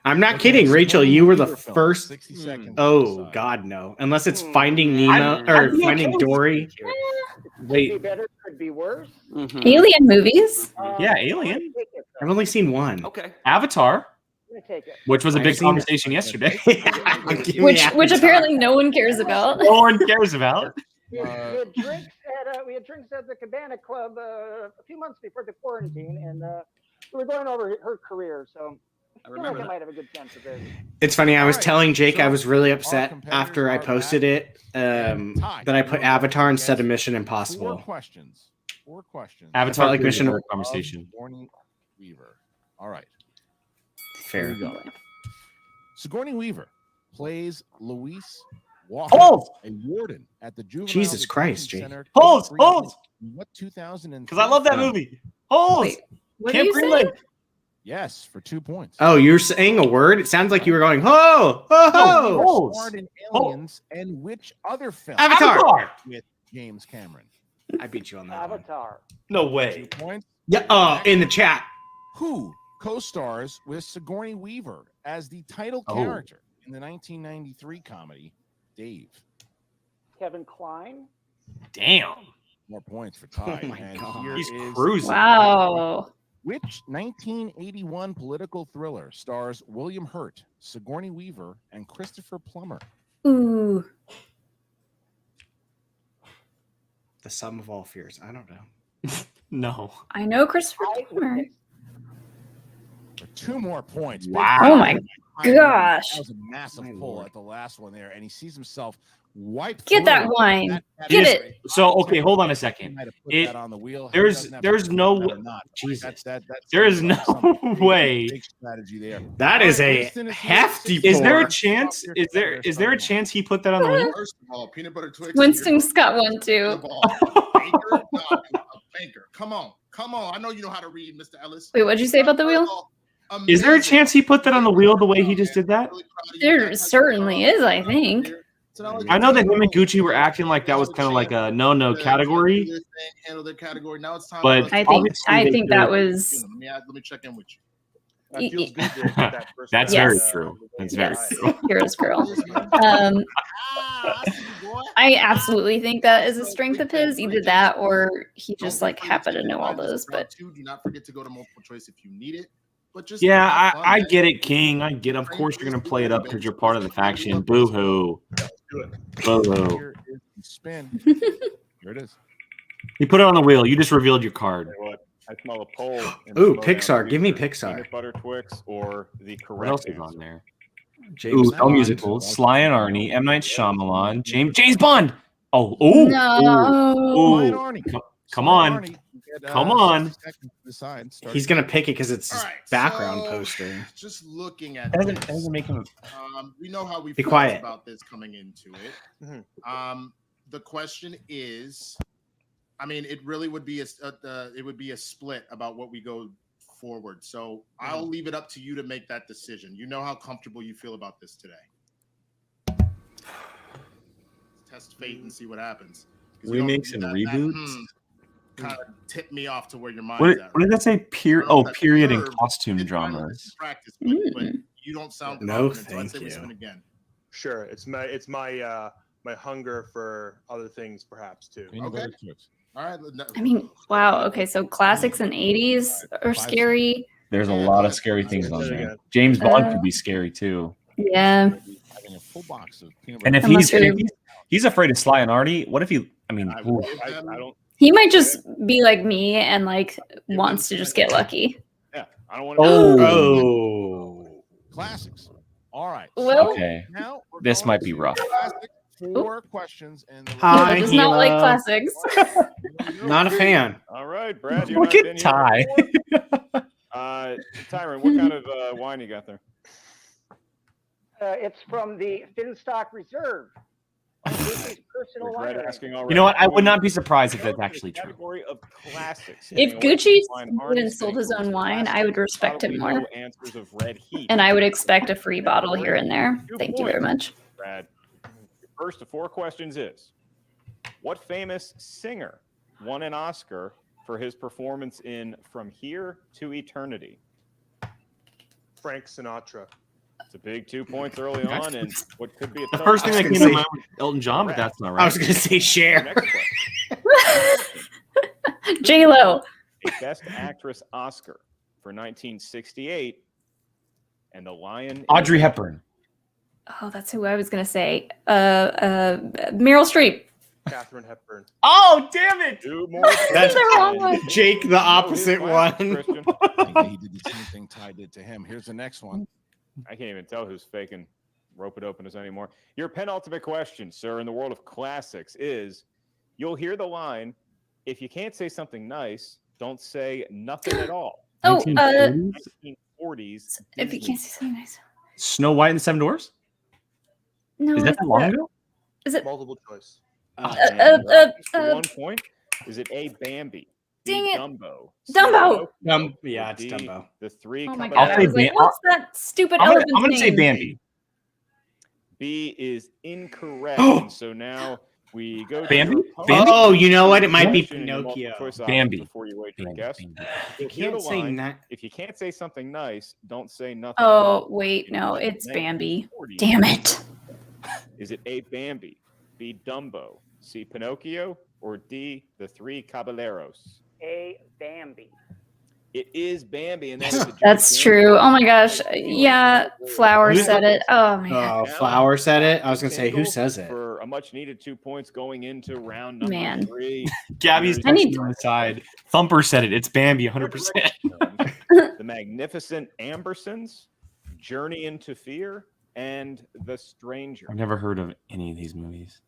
S3: I'm not kidding, Rachel. You were the first.
S6: 60 seconds.
S3: Oh God, no! Unless it's Finding Nemo or Finding Dory.
S13: Could
S3: Wait,
S13: be better, could be worse.
S2: Alien movies,
S1: Yeah, Alien.
S3: I've only seen one.
S8: Okay.
S1: Avatar,
S13: I'm gonna take it.
S1: which was a
S3: I've
S1: big
S3: seen it.
S1: conversation yesterday.
S3: Give me
S2: which
S3: Avatar.
S2: apparently no one cares about.
S1: No one cares about.
S13: We had drinks at the Cabana Club a few months before the quarantine, and we were going over her career. So I feel like I might have a good chance of this.
S3: It's funny. I was
S6: All right,
S3: telling Jake I
S6: so
S3: was really
S6: our
S3: upset
S6: competitors
S3: after I
S6: are
S3: posted
S6: Matt
S3: it
S6: and Ty.
S3: that I put Avatar instead of
S6: Yes.
S3: Mission
S6: 4
S3: Impossible.
S6: questions. 4 questions.
S1: Avatar
S3: like
S1: like
S3: Mission-
S1: mission conversation.
S6: Sigourney Weaver. All right.
S3: Fair.
S6: Here we go. Sigourney Weaver plays Louise Walker,
S1: Hold!
S6: a warden at the Juvenile
S3: Jesus
S6: Detention
S3: Christ, Jake.
S6: Center.
S1: Hold!
S6: Camp
S1: Hold!
S6: Green Lake. What 2000?
S1: Because I love that movie. Hold!
S2: Wait, what
S1: Camp
S2: are you
S1: Green
S2: saying?
S1: Lake.
S6: Yes, for 2 points.
S3: Oh, you're saying a word? It sounds like you were going, ho, ho, ho.
S1: Hold!
S6: Starred in Aliens and which other film
S3: Avatar.
S6: with James Cameron?
S3: I beat you on that one.
S13: Avatar.
S1: No
S6: 2
S1: way.
S6: points.
S3: Yeah. Oh, in the chat.
S6: Who co-stars with Sigourney Weaver as the title
S1: Oh.
S6: character in the 1993 comedy Dave?
S13: Kevin Kline.
S1: Damn.
S6: More points for Ty.
S3: Oh my
S6: And
S3: God.
S6: here
S1: He's
S6: is
S1: cruising.
S2: Wow.
S6: which 1981 political thriller stars William Hurt, Sigourney Weaver, and Christopher Plummer?
S2: Ooh.
S3: The sum of all fears. I don't know.
S1: No.
S2: I know Christopher Plummer.
S6: For 2 more points.
S1: Wow.
S2: Oh my gosh.
S6: That was a massive
S3: My
S6: pull
S3: Lord.
S6: at the last one there, and he sees himself wiped.
S2: Get that
S6: through.
S2: wine.
S6: That
S2: Get
S6: is
S2: it.
S6: great.
S1: So, okay, hold on a second.
S6: He might have put
S1: It-
S6: that on the wheel. He
S1: there's-
S6: doesn't have
S1: there's
S6: to put
S1: no
S6: that
S1: wa-
S6: or not.
S1: Jesus.
S6: That
S1: There is
S6: seems
S1: no
S6: like some
S1: way.
S6: big strategy there.
S3: That
S6: All
S3: is
S6: right,
S3: a
S6: Winston, it's
S3: hefty
S6: yours.
S1: Is there a
S3: pour.
S1: chance? Is there a chance he put that on the wheel?
S12: First of all, peanut butter Twix.
S2: Winston's got one too.
S12: Banker? No, a banker. Come on. I know you know how to read, Mr. Ellis.
S2: Wait, what'd you say about the wheel?
S1: Is there a chance he put that on the wheel the way he just did that?
S2: There certainly is, I think.
S1: I know that him and Gucci were acting like that was kind of like a no category,
S12: Handle their category. Now it's time.
S1: but
S2: I think
S1: obviously they
S2: think that
S1: could-
S2: was
S12: Let me check in with you.
S14: That feels good to get that first
S1: That's
S14: round,
S1: very
S2: Yes.
S1: true. That's
S2: yes,
S1: very true.
S2: hero's girl.
S12: I see you, boy.
S2: I absolutely think that is a strength of his. Either that or he just like happened to know all those. But
S12: Do not forget to go to multiple choice if you need it. But just
S1: Yeah,
S12: have fun,
S1: I
S12: man.
S1: get it, King. I get. Of course, you're gonna play it up because you're part of the faction. Boo hoo. Boo hoo.
S6: Here is the spin. Here it is.
S1: You put it on the wheel. You just revealed your card.
S7: Tell you what, I smell a poll. in
S3: Ooh,
S7: Schmoedown.
S3: Pixar. Give me
S7: Either
S3: Pixar.
S7: Peanut butter Twix or the
S1: What
S7: correct
S1: else is
S7: answer.
S1: on there?
S3: James
S1: Ooh, no
S3: Bond.
S1: musicals. Sly and Arnie, M. Night Shyamalan, James Bond. Oh, ooh,
S2: no.
S1: ooh,
S6: Sly and Arnie.
S1: come
S6: Sly
S1: on.
S6: and Arnie. You get,
S1: Come on.
S6: 60 seconds to decide. Start
S3: He's gonna pick it because it's his
S12: All right,
S3: background
S12: so,
S3: poster.
S12: Just looking at
S1: Doesn't
S12: this,
S1: make him.
S12: we know how we
S3: Be
S12: felt
S3: quiet.
S12: about this coming into it.
S14: Mhm.
S12: The question is, I mean, it really would be a split about what we go forward. So I'll leave it up to you to make that decision. You know how comfortable you feel about this today. Test fate and see what happens. 'Cause you don't-
S1: Remakes and reboots?
S12: Kind of tip me off to where your mind's
S1: What
S12: at.
S1: did that say?
S12: I don't know if that's
S1: Period and
S12: curved.
S1: costume
S12: It's fine, let's
S1: dramas.
S12: just practice, but you don't sound
S3: No,
S12: confident, so I'd
S3: thank
S12: say we
S3: you.
S12: spin again.
S14: Sure, it's my my hunger for other things, perhaps too.
S6: Peanut
S12: Okay.
S6: butter Twix.
S12: All right.
S2: I mean, wow. Okay, so classics and 80s are scary.
S1: There's a lot of scary things on
S14: Say it
S1: there.
S14: again.
S1: James Bond could be scary too.
S2: Yeah.
S6: Having a full box of peanut
S1: And
S6: butter.
S1: if
S2: Unless you're-
S1: he's afraid of Sly and Arnie, what if he? I mean,
S12: I
S1: ooh.
S12: will give
S7: I
S12: them-
S7: don't.
S2: He might just be like me and like wants to just get lucky.
S7: Yeah, I don't want to.
S3: Oh.
S6: Classics. All right.
S2: Well-
S1: okay.
S6: Now we're
S1: This
S6: going
S1: might be
S6: to
S1: rough.
S6: classic. 4 questions in the
S3: Hi,
S2: He does not like
S3: Hila.
S2: classics.
S3: Not a fan.
S7: All right, Brad. You're
S1: Look
S7: not
S1: at
S7: been here
S1: Ty.
S7: before. Tyron, what kind of wine you got there?
S13: It's from the Finstock Reserve. Disney's personal
S7: Regret
S13: winery.
S7: asking already.
S1: You know what? I would not be surprised if that's actually true.
S7: Category of classics.
S2: If
S7: Staying away
S2: Gucci
S7: from wine,
S2: and sold his
S7: Arnie's
S2: own wine, I would respect him
S7: probably
S2: more.
S7: no answers of red heat.
S2: And I would expect a free bottle here and there. Thank you very much.
S7: Brad, your first of 4 questions is: what famous singer won an Oscar for his performance in From Here to Eternity?
S14: Frank Sinatra.
S7: It's a big 2 points early on, and what could be a
S1: The
S7: tough
S1: first thing that
S3: I was
S1: came to
S3: gonna
S1: mind was Elton John, but that's not right.
S3: I was gonna say Cher.
S7: Next question.
S2: J Lo.
S7: A Best Actress Oscar for 1968, and The Lion. in
S1: Audrey
S7: the-
S1: Hepburn.
S2: Oh, that's who I was gonna say. Meryl Streep.
S14: Catherine Hepburn.
S1: Oh, damn it!
S7: 2 more.
S3: That's
S2: the wrong one.
S3: Jake, the opposite one.
S7: Christian.
S6: I think he did the same thing Ty did to him. Here's the next one.
S7: I can't even tell who's faking rope it openers anymore. Your penultimate question, sir, in the world of classics is: you'll hear the line, "If you can't say something nice, don't say nothing at all."
S2: Oh,
S1: 1940s?
S7: 1940s.
S2: if you
S7: Disney.
S2: can't say something nice.
S1: Snow White and the Seven Dwarfs.
S2: No,
S1: Is that long ago?
S2: Is it?
S14: Multiple choice.
S7: And, for 1 point. Is it A, Bambi? B,
S2: Dang it.
S7: Dumbo. C,
S2: Dumbo.
S7: Pinocchio,
S3: Yeah,
S7: or
S3: it's
S7: D,
S3: Dumbo.
S7: The 3
S2: Oh my
S7: company-
S2: god!
S1: I'll
S2: I was
S1: say
S2: like,
S1: Bam-
S2: what's that stupid
S1: I'm
S2: elephant
S1: gonna say
S2: name?
S1: Bambi.
S7: B is incorrect. And so now We go to
S1: Bambi?
S7: your opponent.
S1: Bambi?
S3: Oh, you know what? It might be
S7: Question and your multiple
S3: Pinocchio.
S7: choice options
S1: Bambi.
S7: Before you wait your
S1: Bambi,
S7: guess.
S1: Bambi.
S3: You
S7: So hear the
S3: can't say
S7: line.
S3: that.
S7: If you can't say something nice, don't say nothing.
S2: Oh,
S7: about
S2: wait,
S7: it.
S2: no,
S7: Name
S2: it's Bambi.
S7: 40.
S2: Damn it.
S7: Is it A, Bambi, B, Dumbo, C, Pinocchio, or D, The Three Caballeros?
S13: A Bambi.
S7: It is Bambi, and that is a
S2: That's true. Oh my gosh. Yeah, Flower
S3: Who's
S2: said it. Oh, man.
S3: Oh, Flower said it. I was gonna say, who
S7: Tingle
S3: says it?
S7: For a much needed 2 points going into round number
S2: Man.
S7: 3.
S1: Gabby's
S2: I need-
S1: texting on the side. Thumper said it. It's Bambi, 100%.
S7: The Magnificent Ambersons, Journey into Fear, and The Stranger.
S1: I've never heard of any of these movies.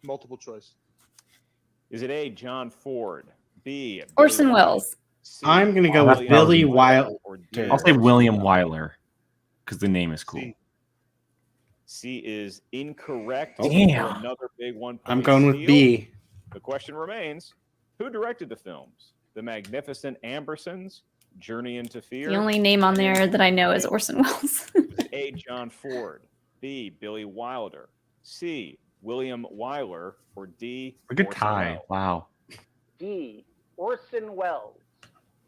S14: Multiple choice.
S7: Is it A, John Ford, B,
S2: Orson
S7: Billy
S2: Welles.
S7: C,
S3: I'm gonna go with
S7: William
S3: Billy
S7: Wyler, or D,
S3: Wilder.
S1: I'll say William Wyler because the name is cool.
S14: C.
S7: C is incorrect.
S3: Oh.
S1: Damn.
S7: Another big one.
S3: I'm going with B.
S7: The question remains: who directed the films? The Magnificent Ambersons, Journey into Fear.
S2: The only name on there that I know is Orson Welles.
S7: A, John Ford, B, Billy Wilder, C, William Wyler, or D,
S1: A good
S7: Orson
S1: tie.
S7: Welles?
S1: Wow.
S13: D. Orson Welles.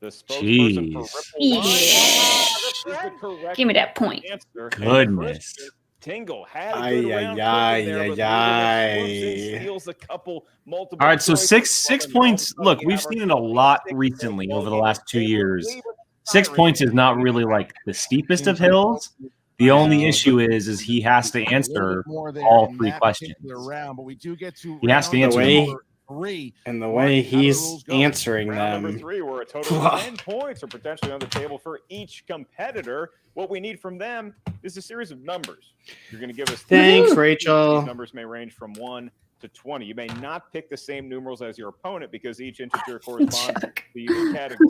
S7: The spokesperson for
S1: Jeez.
S7: Ripple Wine
S2: Yeah.
S7: is the correct
S2: Give me that point.
S7: answer.
S1: Goodness.
S7: Tingle had a
S3: Ay,
S7: good
S3: ay,
S7: round
S3: ay,
S7: cooking there,
S3: ay,
S7: but Lieberman swoops in,
S3: ay.
S7: steals a couple multiple
S1: All right, so
S7: choices
S1: six
S7: from
S1: points.
S7: the
S1: Look, we've
S7: average
S1: seen it a lot
S7: 6
S1: recently over the
S7: points.
S1: last 2
S7: They were
S1: years.
S7: Lieberman
S1: 6
S7: firing.
S1: points is not really like the steepest of hills. The only issue is he has to answer all 3 questions.
S6: Round, but we do get to
S1: He has to
S6: round
S1: answer
S3: The way-
S1: them.
S6: number 3.
S3: And the
S6: Mark,
S3: way
S6: how do the
S3: he's
S6: rules go?
S3: answering
S7: Round number
S3: them.
S7: 3, where a total of 10 points are potentially on the table for each competitor. What we need from them is a series of numbers. You're going to give us
S3: Thanks,
S7: These
S3: Rachel.
S7: numbers may range from 1 to 20. You may not pick the same numerals as your opponent because each integer corresponds to the unique category.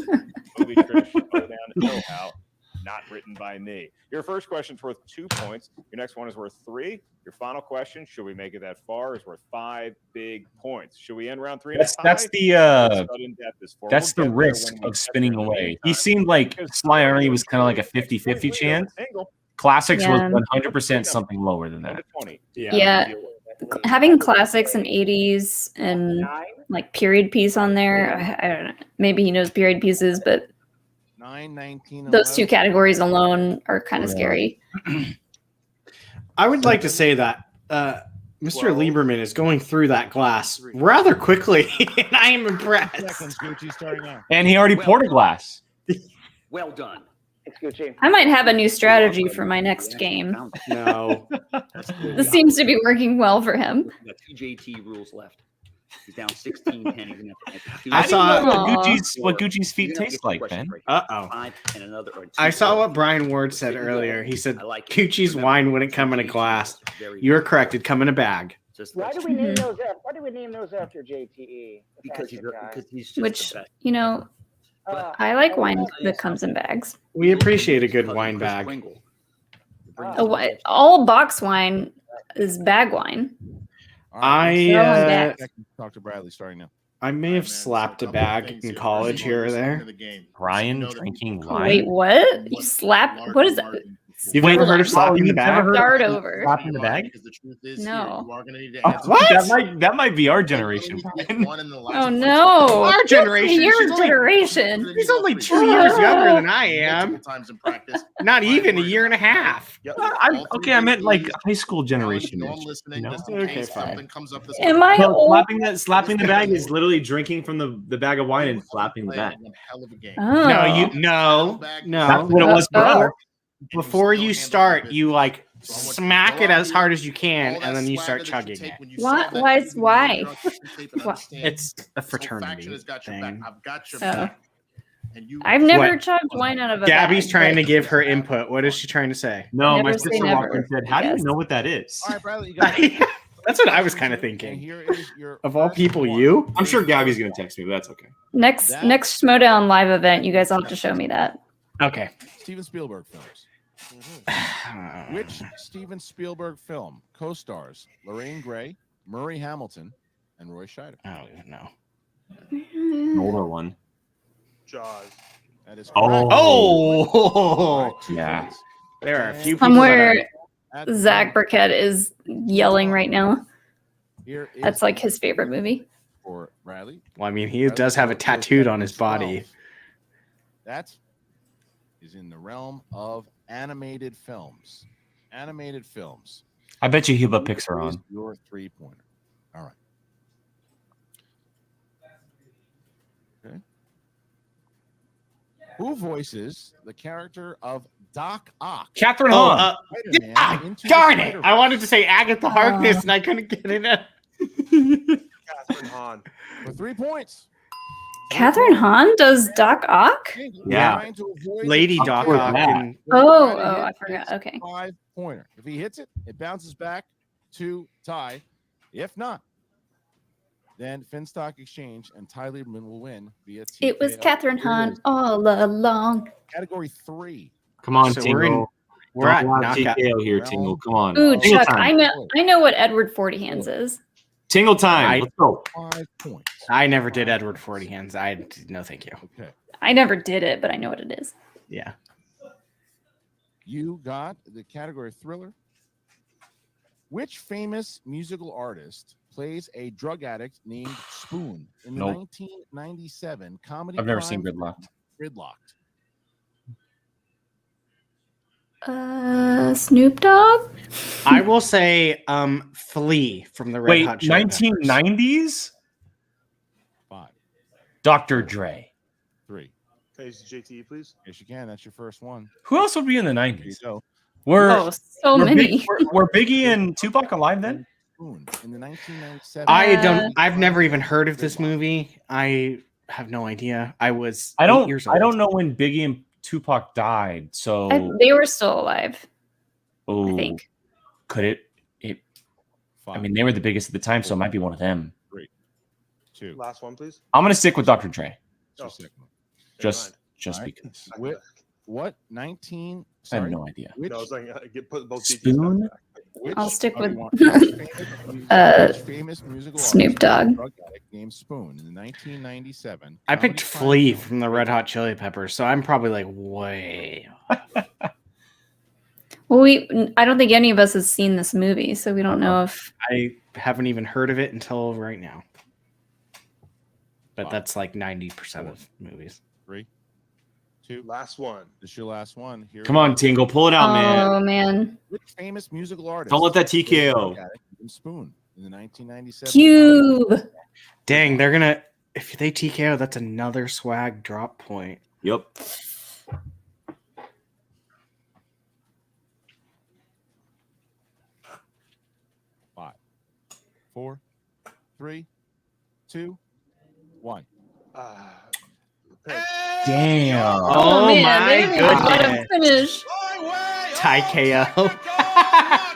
S7: Movie tradition, Schmoedown, know-how, not written by me. Your first question's worth 2 points. Your next one is worth 3. Your final question, should we make it that far, is worth 5 big points. Should we end round 3?
S1: That's the
S7: That's
S1: the risk of spinning away. He seemed like Sly Ernie was kind of like a 50-50 chance. Classics
S2: Yeah.
S1: was 100% something lower than that.
S2: Yeah. Having classics and 80s and like period piece on there, I don't know. Maybe he knows period pieces, but
S6: 9, 19,
S2: those 2
S6: 11.
S2: categories alone are kind of
S1: Yeah.
S2: scary.
S3: I would like to say that Mr. Lieberman is going through that glass rather quickly, and I am impressed.
S6: Seconds, Gucci, starting now.
S1: And he already poured a glass.
S8: Well done.
S13: Thanks, Gucci.
S2: I might have a new strategy for my next game.
S3: No.
S2: This seems to be working well for him.
S8: We've got 2 JT rules left. He's down 16-10. He's gonna have to answer 2.
S3: I saw-
S1: What Gucci's feet taste like, Ben.
S3: Uh-oh.
S8: 5 and another. Or 2
S3: I saw
S8: more.
S3: what Brian Ward said earlier. He said
S8: I like it.
S3: Gucci's
S8: Remember,
S3: wine wouldn't come in a glass.
S8: very
S3: You're correct. It'd come in a bag.
S8: Just
S13: Why do we name those? Why do we name those after JTE? the
S8: because he's
S13: fashion guy?
S8: just
S2: Which,
S8: the best.
S2: you know, I like wine that comes in bags.
S3: We appreciate a good wine bag.
S2: All box wine is bag wine.
S3: I
S6: Talk to Bradley starting now.
S3: I may have slapped a bag in college here or there.
S1: Brian drinking wine.
S2: Wait, what? You slap? What is that?
S3: You've never heard of slapping the bag?
S2: Start over.
S1: Slapping the bag?
S12: Because the truth is,
S2: No.
S12: you are going to need to
S1: Oh,
S12: answer.
S1: what? That might be our generation.
S2: Oh no!
S3: Our generation.
S2: Your
S3: She's only-
S2: generation.
S3: He's only 2 years younger than I am.
S12: Times in practice.
S3: Not even a year and a half.
S1: I meant like high school generation.
S12: Listening,
S1: You know?
S12: just in
S3: Okay,
S12: case
S3: fine.
S12: something comes up this
S2: Am I
S1: So
S2: old?
S1: slapping the bag is literally drinking from the bag of wine and slapping the bag.
S12: One hell of a game.
S2: Oh.
S3: No.
S1: That's what it was for us.
S3: Before you start, you like smack it as hard as you can, and then you start chugging it.
S2: Why? Why?
S3: It's a fraternity thing.
S12: I've got your
S2: Oh.
S12: back. And you
S2: I've never
S3: What?
S2: chugged wine out of a
S3: Gabby's
S2: bag,
S3: trying
S2: but-
S3: to give her input. What is she trying to say?
S1: No, my
S2: Never say
S1: sister walked
S2: never,
S1: in and said, "How do you
S2: yes.
S1: know what that is?"
S6: All right, Bradley, you got it.
S3: That's what I was kind of
S6: And
S3: thinking.
S6: here is your
S3: Of all
S6: first
S3: people,
S6: one.
S3: you?
S1: I'm sure Gabby's gonna text me, but that's okay.
S2: Next Schmoedown live event, you guys will have to show me that.
S3: Okay.
S6: Steven Spielberg films. Which Steven Spielberg film co-stars Lorraine Gray, Murray Hamilton, and Roy Scheider?
S3: I don't even know.
S1: An older one.
S14: Jaws.
S6: That is
S3: Oh,
S6: correct. Two
S1: Yeah.
S6: points.
S3: there are a few people
S2: Somewhere
S6: At the
S2: Zach Burkett is yelling right now.
S6: Here is
S2: That's like his favorite movie.
S6: for Riley.
S3: Well, I mean, he does have it tattooed on his body.
S6: That is in the realm of animated films. Animated films.
S1: I bet you Heba picks
S6: Who
S1: her
S6: is
S1: on.
S6: Your 3-pointer. All right. Okay. Who voices the character of Doc Ock?
S1: Catherine
S3: Oh,
S1: Hahn.
S3: darn it! I wanted to say Agatha Harkness, and I couldn't get it out.
S14: Catherine Hahn.
S6: For 3 points.
S2: Catherine Hahn does Doc Ock?
S1: Yeah.
S6: Trying to avoid
S3: Lady
S6: the
S3: Doc
S6: kick.
S3: Ock. And
S2: Oh,
S6: Trying to hit
S2: I forgot.
S6: his
S2: Okay.
S6: 5-pointer. If he hits it, it bounces back to Ty. If not, then Finstock Exchange and Ty Lieberman will win via TKO.
S2: It was Catherine
S6: Here it
S2: Hahn
S6: is.
S2: all along.
S6: Category 3.
S1: Come on,
S3: So
S1: Tingle.
S3: we're at
S1: Don't allow
S3: knockout.
S1: TKO here, Tingle. Come on.
S2: Ooh,
S1: Tingle
S2: Chuck,
S1: time.
S2: I know what Edward Forty Hands is.
S1: Tingle time. Let's go.
S6: 5 points.
S3: I never did Edward 40 Hands. No, thank you.
S6: Okay.
S2: I never did it, but I know what it is.
S3: Yeah.
S6: You got the category thriller. Which famous musical artist plays a drug addict named Spoon in the
S1: Nope.
S6: 1997 comedy?
S1: I've never seen
S6: crime
S1: Gridlocked.
S6: Gridlocked.
S2: Snoop Dogg?
S3: I will say Flea from the Red
S1: Wait,
S3: Hot Chili Peppers.
S1: 1990s?
S6: 5,
S1: Dr. Dre.
S6: 3.
S14: Can I use JT, please?
S6: Yes, you can. That's your first one.
S1: Who else would be in the
S6: There you
S1: 90s?
S6: go.
S2: Oh, so many.
S1: Were Biggie and Tupac alive then?
S6: Spoon in the 1997.
S3: I've never even heard of this movie. I have no idea. I was
S1: I
S3: 8 years old.
S1: don't know when Biggie and Tupac died. So
S2: They were still alive.
S1: oh,
S2: I think.
S1: could it? I mean, they were the biggest at the time, so it might be one of them.
S6: 3, 2.
S14: Last one, please.
S1: I'm gonna stick with Dr. Dre,
S14: Oh,
S1: just
S6: All right.
S1: because.
S6: What 19?
S1: I have
S6: Sorry.
S1: no idea.
S6: Which,
S14: no, I was like, put both JTs
S1: Spoon?
S14: back.
S6: which,
S2: I'll stick
S6: oh, you
S2: with
S6: want- which famous musical
S2: Snoop
S6: artist was a
S2: Dogg.
S6: drug addict named Spoon in the 1997
S3: I
S6: comedy
S3: picked
S6: crime
S3: Flea
S6: film
S3: from the Red Hot Chili Peppers, so I'm probably like way.
S2: Well, I don't think any of us has seen this movie, so we don't know if
S3: I haven't even heard of it until right now. But that's like 90% of movies.
S6: 3, 2.
S14: Last one.
S6: This is your last one. Here
S1: Come
S6: we
S1: on,
S6: go.
S1: Tingle, pull it out, man.
S2: Oh man.
S6: Which famous musical artist?
S1: Don't let that
S6: played a
S1: TKO.
S6: drug addict named Spoon in the 1997
S2: Cube.
S3: Dang, they're gonna if they TKO, that's another swag drop point.
S1: Yep.
S6: 5, 4, 3, 2, 1.
S1: Damn.
S3: Oh,
S2: man,
S3: my
S2: they didn't even let him
S3: goodness.
S2: finish.
S3: Tie KO.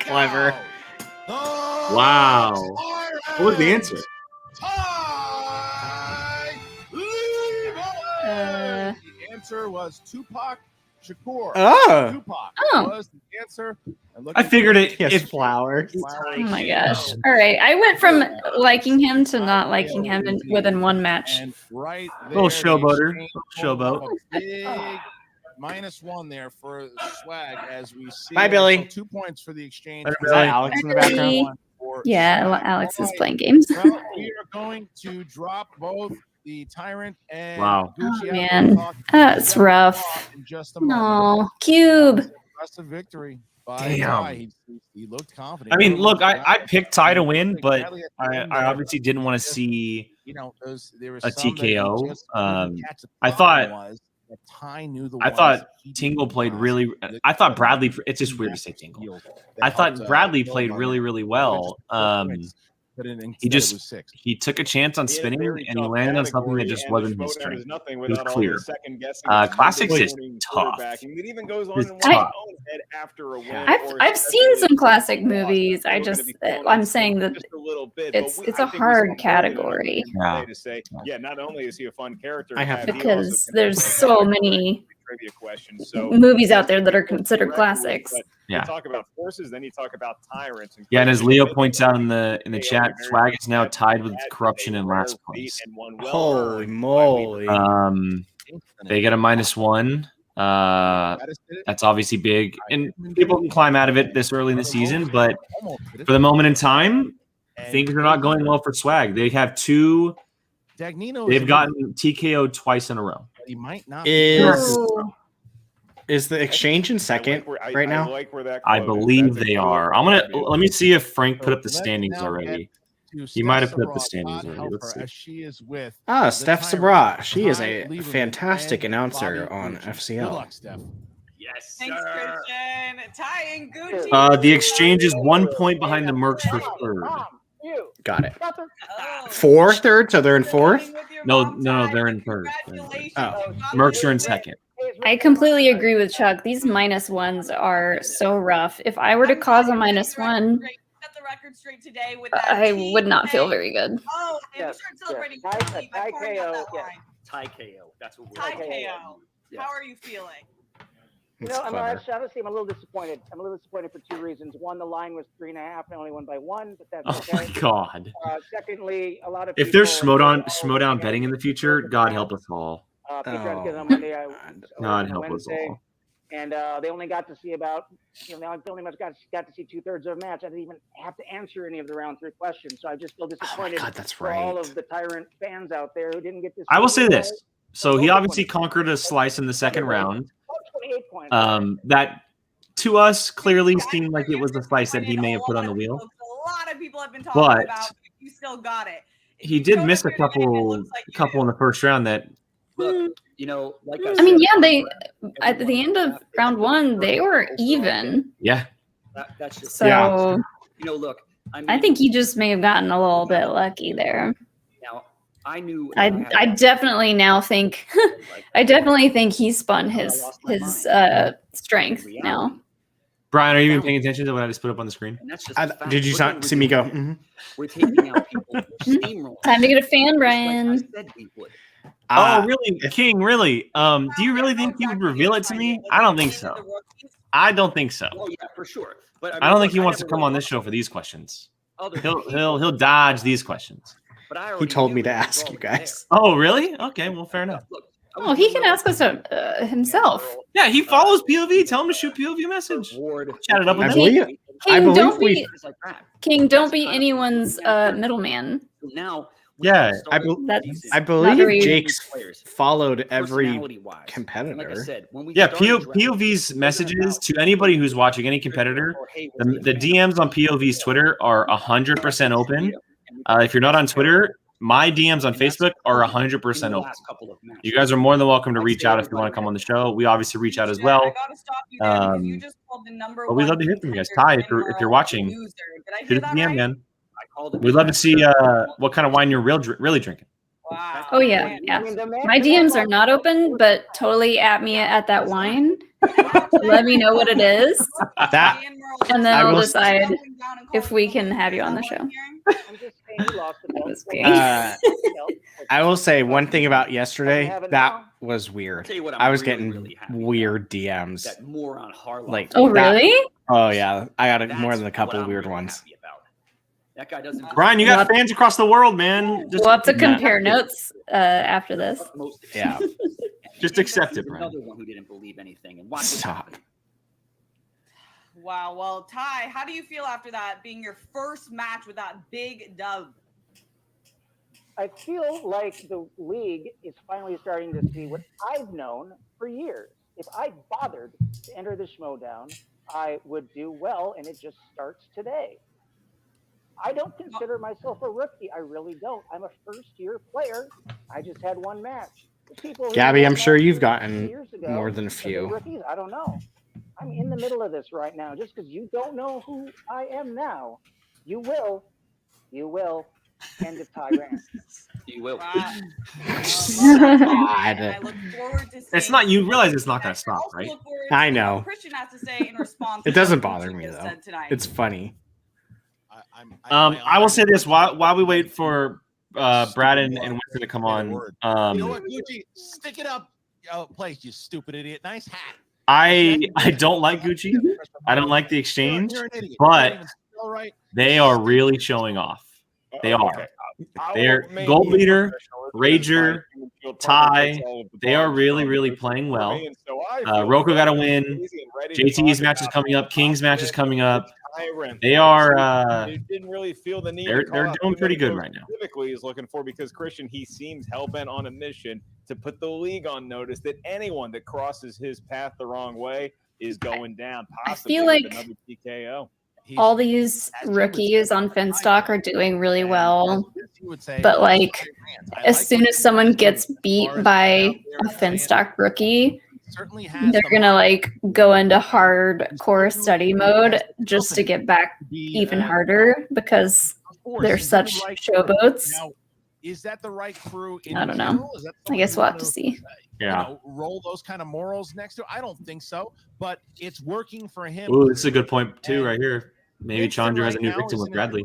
S3: Clever.
S1: Wow. What was the answer?
S6: The answer was Tupac Shakur.
S3: Oh.
S6: Tupac
S2: Oh.
S6: was the answer. And look
S1: I
S6: at
S1: figured it.
S3: Yes,
S1: If
S3: flowers.
S2: Oh my gosh. All right. I went from liking him to not liking him within one match.
S6: And right there,
S1: Little showboater.
S6: they
S1: Showboat.
S6: a big -1 there for swag as we see.
S3: Bye,
S6: it.
S3: Billy.
S6: So 2 points for the exchange.
S1: Bye,
S3: Is that Alex in the background?
S2: Billy.
S6: 1 for
S2: Yeah,
S6: swag.
S2: Alex
S6: All
S2: is
S6: right.
S2: playing games.
S6: Well, we are going to drop both the Tyrant and
S1: Wow.
S6: Gucci
S2: Oh,
S6: out.
S2: man.
S6: We'll talk
S2: That's
S6: separate
S2: rough.
S6: in just a moment.
S2: No. Cube.
S6: Impressive victory by
S1: Damn.
S6: Ty. He looked confident.
S1: I mean, look, I
S6: Bradley
S1: picked Ty to win,
S6: at
S1: but
S6: the
S1: I
S6: end
S1: I
S6: there,
S1: obviously didn't want to see.
S6: you know, there was
S1: a
S6: some that he
S1: TKO.
S6: just couldn't catch. The
S1: I
S6: problem
S1: thought-
S6: was that Ty knew the
S1: I
S6: ones
S1: thought
S6: that he
S1: Tingle
S6: didn't
S1: played
S6: pass.
S1: really. I thought Bradley. It's just weird to say Tingle. I thought Bradley played really, really well. He just he took a chance on
S7: He had a
S1: spinning
S7: very
S1: and he
S7: tough
S1: landed on something that
S7: category,
S1: just
S7: and
S1: wasn't
S7: the
S1: his
S7: Schmoedown
S1: strength.
S7: is nothing
S1: It was
S7: without all
S1: clear.
S7: the second guessing.
S1: Classics is
S7: Morning
S1: tough.
S7: quarterbacking that even goes on
S1: It's
S7: in one's
S1: tough.
S7: own head after a win.
S2: I've seen some classic movies. I'm saying that
S7: just a little bit.
S2: it's
S7: but
S2: a
S7: I think we
S2: hard
S7: saw more than
S2: category.
S7: enough today to say, yeah, not only is he a fun character,
S3: I have-
S7: he also
S2: Because
S7: can
S2: there's
S7: answer
S2: so many
S7: trivia questions. So
S2: movies out there that are considered classics.
S7: But
S1: Yeah.
S7: You talk about forces, then you talk about tyrants.
S1: Yeah, and as
S7: clearly
S1: Leo
S7: they
S1: points out in the
S7: they
S1: chat,
S7: are very
S1: Swag is now
S7: bad,
S1: tied with
S7: bad,
S1: corruption
S7: they
S1: in
S7: rare
S1: last
S7: beat
S1: place.
S7: and one
S3: Holy
S7: well-earned.
S3: moly.
S1: They get a -1. That's obviously big, and people can climb out of it this early in the season. But for the moment in time, things are not going well for Swag. They have two.
S6: Dagnino.
S1: They've gotten TKO'd twice in a row.
S6: He might not.
S3: Is the exchange in second right now?
S1: I believe they are. Let me see if Frank put up the standings already. He might have put up the standings already. Let's see.
S6: She is with
S3: Steph Sabrat. She is a fantastic announcer on FCL.
S6: Good luck, Steph.
S16: Yes, thanks, Christian. Ty and Gucci.
S1: The exchange is 1 point behind the Mercs for third.
S3: Got it. 4 third, so they're in fourth?
S1: No, they're in third. Oh, Mercs are in second.
S2: I completely agree with Chuck. These -1s are so rough. If I were to cause a -1, I would not feel very good.
S16: Oh, and
S13: Yes,
S16: we started celebrating
S13: yes.
S16: early by pouring out that
S13: yes.
S16: wine.
S8: Tie KO. That's what we're
S16: Tie
S8: doing.
S16: KO. How are you feeling?
S13: Honestly, I'm a little disappointed. I'm a little disappointed for 2 reasons. One, the line was 3.5 and only won by 1, but that's
S1: Oh
S13: okay.
S1: my God.
S13: Secondly, a lot of
S1: If there's
S13: people-
S1: Schmoedown betting in the future, God help us all.
S13: People tried to get it on Monday.
S1: God help us
S13: Wednesday,
S1: all.
S13: and they only got to see about, they only much got to see 2/3 of a match. I didn't even have to answer any of the round 3 questions, so I just feel disappointed
S3: God, that's
S13: for all
S3: right.
S13: of the Tyrant fans out there who didn't get to see.
S1: I will say this. So he obviously conquered a slice in the second round.
S13: 28 points.
S1: That to us clearly seemed like it was a slice that he may have put on the wheel.
S16: A lot of people have been talking
S1: But
S16: about, you still got it.
S1: he did miss a couple in the first round that
S8: Look, like
S2: I mean, yeah, they at the end of round 1 they were even.
S1: Yeah.
S8: That's just
S2: So
S8: look,
S2: I think he just may have gotten a little bit lucky there.
S8: Now, I knew.
S2: I definitely now think I definitely think he spun his strength now.
S1: Brian, are you even paying attention to what I just put up on the screen?
S3: Did you see me go? Mhm.
S8: We're taking out people. Steamroll.
S2: Time to get a fan, Brian.
S1: Oh, really, King? Really? Do you really think he would reveal it to me? I don't think so. I don't think so.
S8: Oh yeah, for sure. But
S1: I don't think he wants to come on this show for these questions. He'll dodge these questions.
S3: He told me to ask you guys.
S1: Oh, really? Okay, well, fair enough.
S2: Oh, he can ask us himself.
S1: Yeah, he follows POV. Tell him to shoot POV message. Chat it up with
S3: I
S1: him.
S3: believe,
S2: King, don't
S3: we.
S2: be King. Don't be anyone's middleman.
S8: Now,
S1: yeah,
S3: I
S2: not
S3: believe
S2: very-
S3: Jake's followed every competitor.
S1: Yeah, POV's messages to anybody who's watching any competitor. The DMs on POV's Twitter are 100% open. If you're not on Twitter, my DMs on Facebook are 100% open. You guys are more than welcome to reach out if you want to come on the show. We obviously reach out as well. But we'd love to hear from you guys. Ty, if you're watching, shoot us a DM, man. We'd love to see what kind of wine you're really drinking.
S2: Oh yeah, yeah. My DMs are not open, but totally at me at that wine. Let me know what it is,
S3: That
S2: and then
S3: I
S2: I'll
S3: will-
S2: decide if we can have you on the show. That was being-
S3: I will say one thing about yesterday that was weird.
S8: Tell you what, I'm
S3: I was
S8: really,
S3: getting
S8: really happy
S3: weird DMs.
S8: that moron Harlow.
S3: Like
S2: Oh
S3: that-
S2: really?
S3: Oh yeah, I got
S8: That's
S3: more than a couple
S8: what I'm
S3: weird
S8: really
S3: ones.
S8: happy about. That guy doesn't.
S1: Brian, you got fans across the world, man. Just,
S2: We'll have to compare notes after this.
S3: Yeah.
S1: Just accept it, Brian.
S8: Another one who didn't believe anything and watch
S3: Stop.
S16: Wow. Well, Ty, how do you feel after that being your first match with that big dub?
S13: I feel like the league is finally starting to see what I've known for years. If I bothered to enter the Schmoedown, I would do well, and it just starts today. I don't consider myself a rookie. I really don't. I'm a first-year player. I just had one match. The people who
S3: Gabby,
S13: had
S3: I'm sure
S13: matches
S3: you've gotten
S13: years ago,
S3: more than a
S13: are they
S3: few.
S13: Rookies? I don't know. I'm in the middle of this right now. Just because you don't know who I am now, you will. You will. End of Tyrant.
S8: You will.
S3: God.
S16: I look forward to
S1: It's not. You realize it's not going to stop, right?
S3: I know.
S16: Christian has to say in response.
S3: It
S16: to
S3: doesn't
S16: what
S3: bother
S16: you
S3: me
S16: just
S3: though.
S16: said tonight.
S3: It's funny.
S1: I will say this while we wait for Brad and Winston to come on.
S6: You know what, Gucci? Stick it up, place, you stupid idiot. Nice hat.
S1: I don't like Gucci. I don't like the exchange,
S6: You're an idiot.
S1: but
S6: All right.
S1: they are really showing off. They are. They're Gold Leader, Rager, Ty. They are really, really playing well. Roko got a win. JT's match is coming up. King's match is coming up. They are.
S7: They didn't really feel the need.
S1: They're
S7: to call out
S1: doing
S7: who
S1: pretty good
S7: Minnesota
S1: right now.
S7: Specifically, is looking for because Christian he seems hell-bent on a mission to put the league on notice that anyone that crosses his path the wrong way is going down. Possibly
S2: feel
S7: with
S2: like
S7: another TKO.
S2: all these rookies on Finstock are doing really well, but like as soon as someone gets beat by a Finstock rookie, they're gonna like go into hardcore study mode just to get back even harder because they're such showboats.
S6: Now, is that the right crew?
S2: I don't know. I guess we'll have to see.
S6: Roll those kind of morals next to. I don't think so, but it's working for him.
S1: Ooh, this is a good point too, right here. Maybe Chandra has a new victim with Bradley.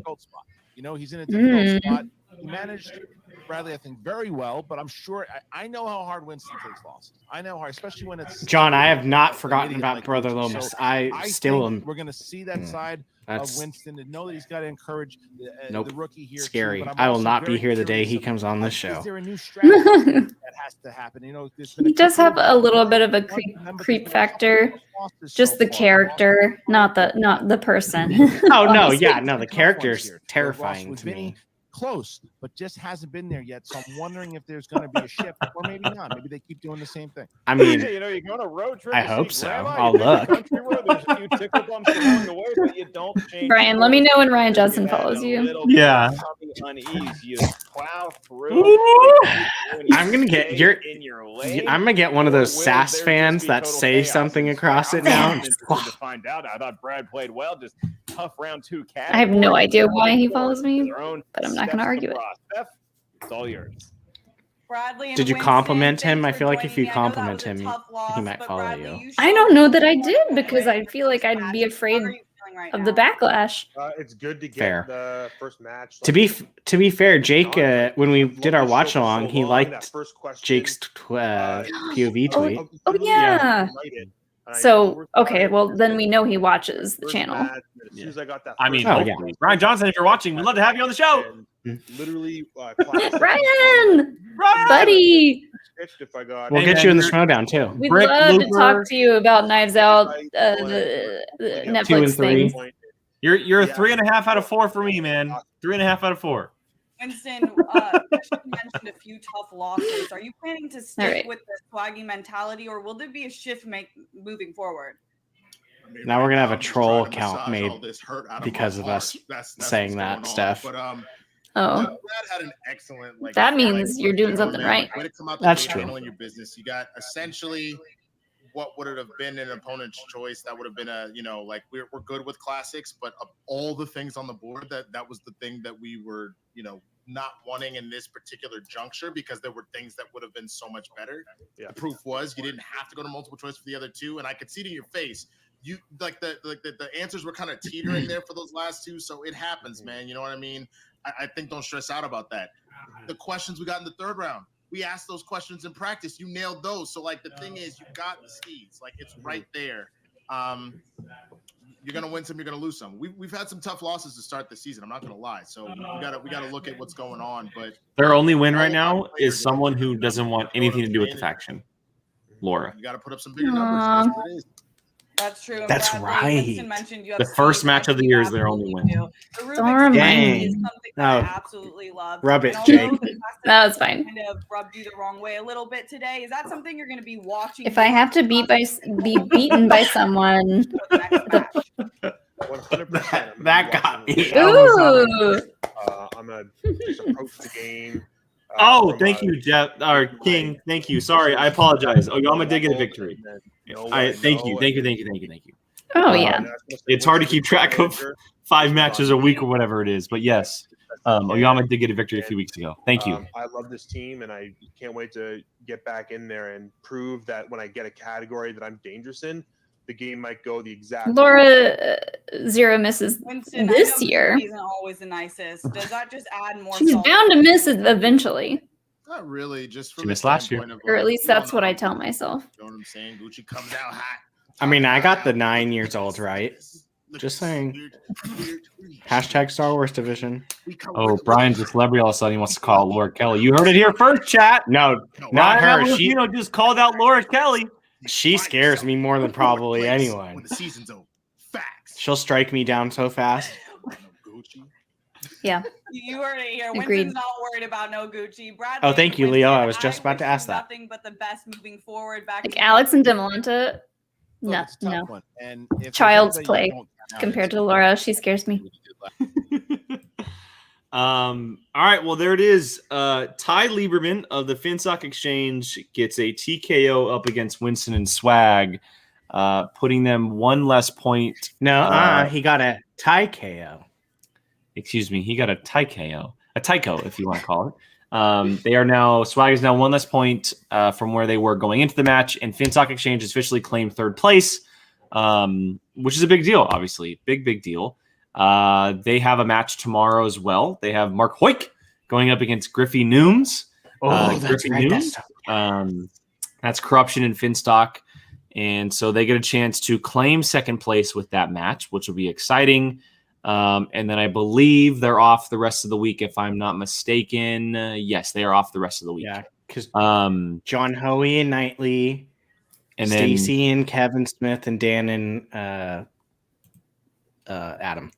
S6: He's in a difficult spot. He managed Bradley, I think, very well, but I'm sure I know how hard Winston takes losses. I know how, especially when it's
S3: John. I have not forgotten about Brother Lomas.
S6: So
S3: I still am.
S6: We're going to see that side of Winston and know that he's got to encourage
S3: Nope.
S6: the rookie here.
S3: Scary.
S6: Too, but I'm
S3: I will
S6: also
S3: not be
S6: very
S3: here the day
S6: curious
S3: he
S6: of,
S3: comes on this show.
S6: Is there a new strategy that has to happen? There's been
S2: He does have a little bit of a creep factor, just the character, not the person.
S3: Oh no, yeah, no, the character's terrifying to me.
S6: Close, but just hasn't been there yet. So I'm wondering if there's going to be a shift, or maybe not. Maybe they keep doing the same thing.
S3: I mean,
S7: you go on a road trip.
S3: I
S7: to
S3: hope
S7: see
S3: so.
S7: grandma,
S3: I'll
S7: you take a
S3: look.
S7: country road, there's a few tickle bumps along the way, but you don't change.
S2: Brian, let me know when Ryan Johnson follows you.
S1: Yeah.
S7: Unease. You plow through.
S3: I'm gonna get I'm gonna get one of those SAS fans that say something across it now.
S7: To find out, I thought Brad played well. Just tough round 2 cat.
S2: I have no idea why he follows me, but I'm not going to argue it.
S7: Steph, it's all yours.
S16: Bradley and
S3: Did you
S16: Winston,
S3: compliment
S16: thanks
S3: him? I
S16: for
S3: feel like if you
S16: joining me. I know that
S3: compliment
S16: was a
S3: him,
S16: tough loss,
S3: he might
S16: but
S3: follow
S16: Bradley,
S3: you.
S2: I don't know that I did because I feel like I'd be afraid of the backlash.
S14: It's good to get
S3: Fair.
S14: the first match.
S3: To be fair, Jake, when we did our watch along, he liked Jake's POV tweet.
S2: Oh yeah. So okay, well then we know he watches the channel.
S14: As soon as I got that
S1: I mean,
S3: Oh, yeah.
S1: hopefully. Ryan Johnson, if you're watching, we'd love to have you on the show.
S14: literally
S2: Ryan, buddy,
S14: if I got
S3: We'll get you in the Schmoedown too.
S2: we'd
S1: Brick
S2: love to
S1: Looper.
S2: talk to you about Knives Out, the
S3: 2 and
S2: Netflix
S3: 3.
S2: thing.
S1: You're a 3.5 out of 4 for me, man. 3.5 out of 4.
S16: Winston, Christian mentioned a few tough losses. Are you planning to stick
S2: right.
S16: with the swaggy mentality, or will there be a shift moving forward?
S3: Now we're gonna have a
S12: I'm just
S3: troll
S12: trying to
S3: account
S12: massage
S3: made
S12: all this hurt out
S3: because
S12: my
S3: of
S12: heart.
S3: us
S12: That's
S3: saying
S12: what's
S3: that
S12: going on.
S3: stuff.
S12: But
S2: Oh,
S12: Brad had an excellent
S2: that means you're doing
S12: you know,
S2: something
S12: man,
S2: right.
S12: way to come out the
S3: That's
S12: gate
S3: true.
S12: handling your business. You got essentially what would it have been an opponent's choice? That would have been we're good with classics, but of all the things on the board, that was the thing that we were not wanting in this particular juncture because there were things that would have been so much better.
S14: Yeah.
S12: The proof was you didn't have to go to multiple choice for the other two, and I could see it in your face. You like the answers were kind of teetering there for those last two, so it happens, man. You know what I mean? I think don't stress out about that. The questions we got in the third round, we asked those questions in practice. You nailed those. So the thing is, you got the skis. It's right there. You're gonna win some, you're gonna lose some. We've had some tough losses to start the season. I'm not gonna lie. So we gotta look at what's going on. But
S1: Their only win right now is someone who doesn't want anything to do with the faction. Laura.
S12: You got to put up some bigger numbers. That's what it is.
S16: That's true. And
S3: That's
S16: Bradley, Winston
S3: right.
S16: mentioned you have
S1: The first
S16: Steve,
S1: match of the
S16: you
S1: year is their only
S16: absolutely
S1: win.
S16: do. The Rubik's
S2: Don't remind
S16: Cube
S2: me.
S16: is something that I
S3: Oh.
S16: absolutely love.
S3: Rub it,
S16: And
S3: Jake.
S16: although the classic
S2: No, it's fine.
S16: Kind of rubbed you the wrong way a little bit today. Is that something you're going to be watching?
S2: If I have to be beaten by someone,
S14: that
S3: got me.
S2: ooh,
S14: I'm gonna just approach the game.
S1: Oh,
S14: from,
S1: thank you, Jeff or King. Thank you. Sorry, I apologize. Oyama did get a victory. Thank you.
S2: oh yeah.
S1: It's hard to keep track of 5 matches a week or whatever it is, but yes, Oyama did get a victory a few weeks ago. Thank you.
S14: I love this team, and I can't wait to get back in there and prove that when I get a category that I'm dangerous in, the game might go the exact.
S2: Laura zero misses
S16: Winston,
S2: this
S16: I know
S2: year.
S16: Isn't always the nicest. Does that just add more?
S2: She's
S16: salt?
S2: bound to miss it eventually,
S12: Not really. Just
S1: She
S12: from
S1: missed
S12: the
S1: last year.
S12: standpoint of,
S2: or at least that's what I tell myself.
S12: You know what I'm saying? Gucci comes out hot.
S3: I mean, I got the 9 years old right. Just saying. Hashtag Star Wars Division.
S1: Oh, Brian's a celebrity. All of a sudden, he wants to call Laura Kelly. You heard it here first, chat.
S3: No, not her. She
S1: just called out Laura Kelly.
S3: scares me more than probably anyone.
S12: When the season's over. Facts.
S3: She'll strike me down so fast.
S2: Yeah.
S16: You heard it here.
S2: Agreed.
S16: Winston's not worried about no Gucci. Bradley
S3: Oh, thank you,
S16: and
S3: Leo. I
S16: Winston,
S3: was just about to
S16: wish
S3: ask
S16: you
S3: that.
S16: Nothing but the best moving forward. Back
S2: Like
S16: to you.
S2: Alex and Demolanta,
S6: Look,
S2: no,
S6: it's a tough
S2: no.
S6: one. And if
S2: Child's
S6: there's anybody you
S2: play
S6: don't count out,
S2: compared
S6: it's
S2: to Laura. She scares me.
S1: All right, well, there it is. Ty Lieberman of the FinSock Exchange gets a TKO up against Winston and Swag, putting them one less point.
S3: No, he got a tie KO.
S1: Excuse me, he got a tie KO. A Tycho, if you want to call it. They are now, Swag is now one less point from where they were going into the match, and FinSock Exchange has officially claimed third place, which is a big deal, obviously. Big deal. They have a match tomorrow as well. They have Mark Hoyk going up against Griffey Nooms.
S3: That's
S1: Griffey
S3: right.
S1: Nooms. That's Corruption and Finstock. And so they get a chance to claim second place with that match, which will be exciting. And then I believe they're off the rest of the week, if I'm not mistaken. Yes, they are off the rest of the week.
S3: Yeah, because
S1: John
S3: Hoey and Knightley,
S1: and
S3: Stacy and Kevin Smith and Dan and Adam.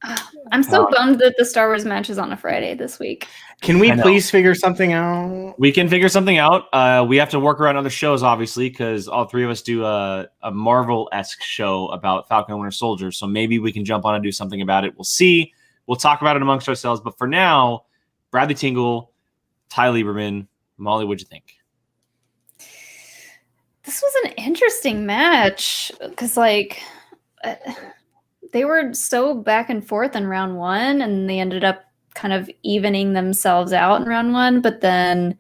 S2: I'm so bummed that the Star Wars match is on a Friday this week.
S3: Can we please figure something out?
S1: We can figure something out. We have to work around other shows, obviously, because all three of us do a Marvel-esque show about Falcon and Winter Soldier. So maybe we can jump on and do something about it. We'll see. We'll talk about it amongst ourselves. But for now, Bradley Tingle, Ty Lieberman. Molly, what'd you think?
S2: This was an interesting match because, like, they were so back and forth in round one, and they ended up kind of evening themselves out in round one. But then,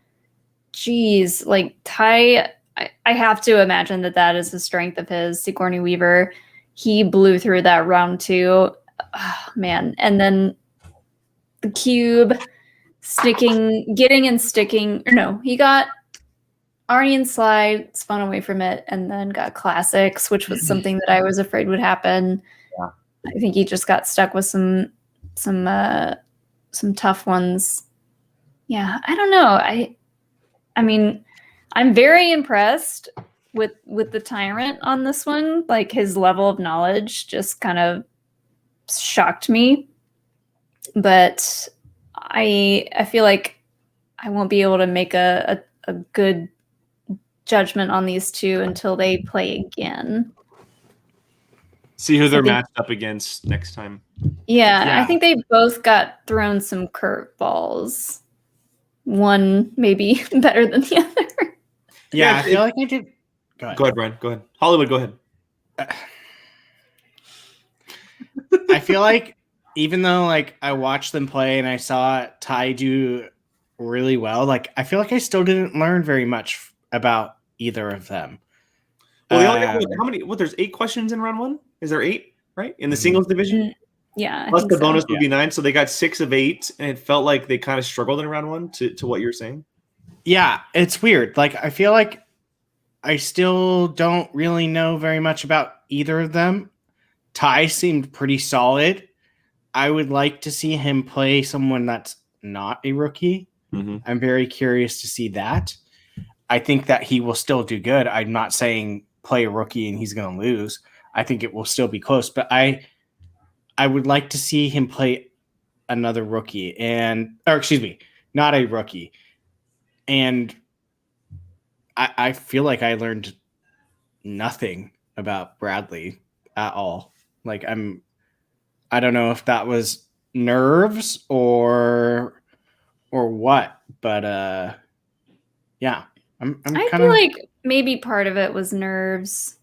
S2: geez, like Ty, I have to imagine that is the strength of his. Sigourney Weaver, he blew through that round two. Oh, man. And then the cube getting and sticking. Or no, he got Arnie and Slide, spun away from it, and then got classics, which was something that I was afraid would happen.
S1: Yeah.
S2: I think he just got stuck with some tough ones. Yeah, I don't know. I mean, I'm very impressed with the Tyrant on this one. Like, his level of knowledge just kind of shocked me. But I feel like I won't be able to make a good judgment on these two until they play again.
S1: See who they're matched up against next time.
S2: Yeah, I think they both got thrown some curveballs. One maybe better than the other.
S3: Yeah, I feel like I did.
S1: Go ahead, Brian. Go ahead. Hollywood, go ahead.
S3: I feel like even though like I watched them play and I saw Ty do really well, like I feel like I still didn't learn very much about either of them.
S1: Well, they only how many? What? There's 8 questions in round one. Is there 8? Right in the singles division.
S2: Yeah.
S1: Plus the bonus would be 9, so they got 6 of 8, and it felt like they kind of struggled in round one. To what you're saying.
S3: Yeah, it's weird. Like I feel like I still don't really know very much about either of them. Ty seemed pretty solid. I would like to see him play someone that's not a rookie.
S1: Mm-hmm.
S3: I'm very curious to see that. I think that he will still do good. I'm not saying play a rookie and he's going to lose. I think it will still be close, but I would like to see him play another rookie not a rookie. And I feel like I learned nothing about Bradley at all. Like I don't know if that was nerves or what, but yeah.
S2: I feel like maybe part of it was nerves,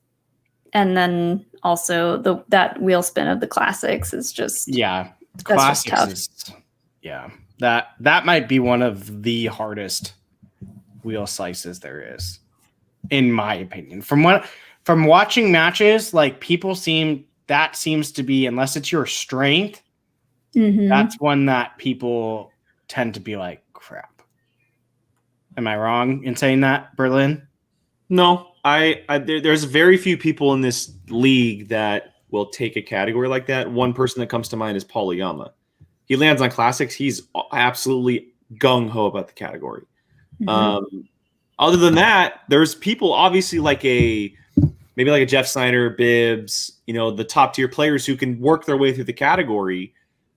S2: and then also that wheel spin of the classics is just
S3: classics
S2: tough.
S3: That might be one of the hardest wheel slices there is, in my opinion. From watching matches, like people seems to be, unless it's your strength, that's one that people tend to be like, crap. Am I wrong in saying that, Berlin?
S1: No, there's very few people in this league that will take a category like that. One person that comes to mind is Paul Oyama. He lands on classics. He's absolutely gung-ho about the category. Other than that, there's people obviously maybe like a Jeff Snyder, Bibbs, the top tier players who can work their way through the category.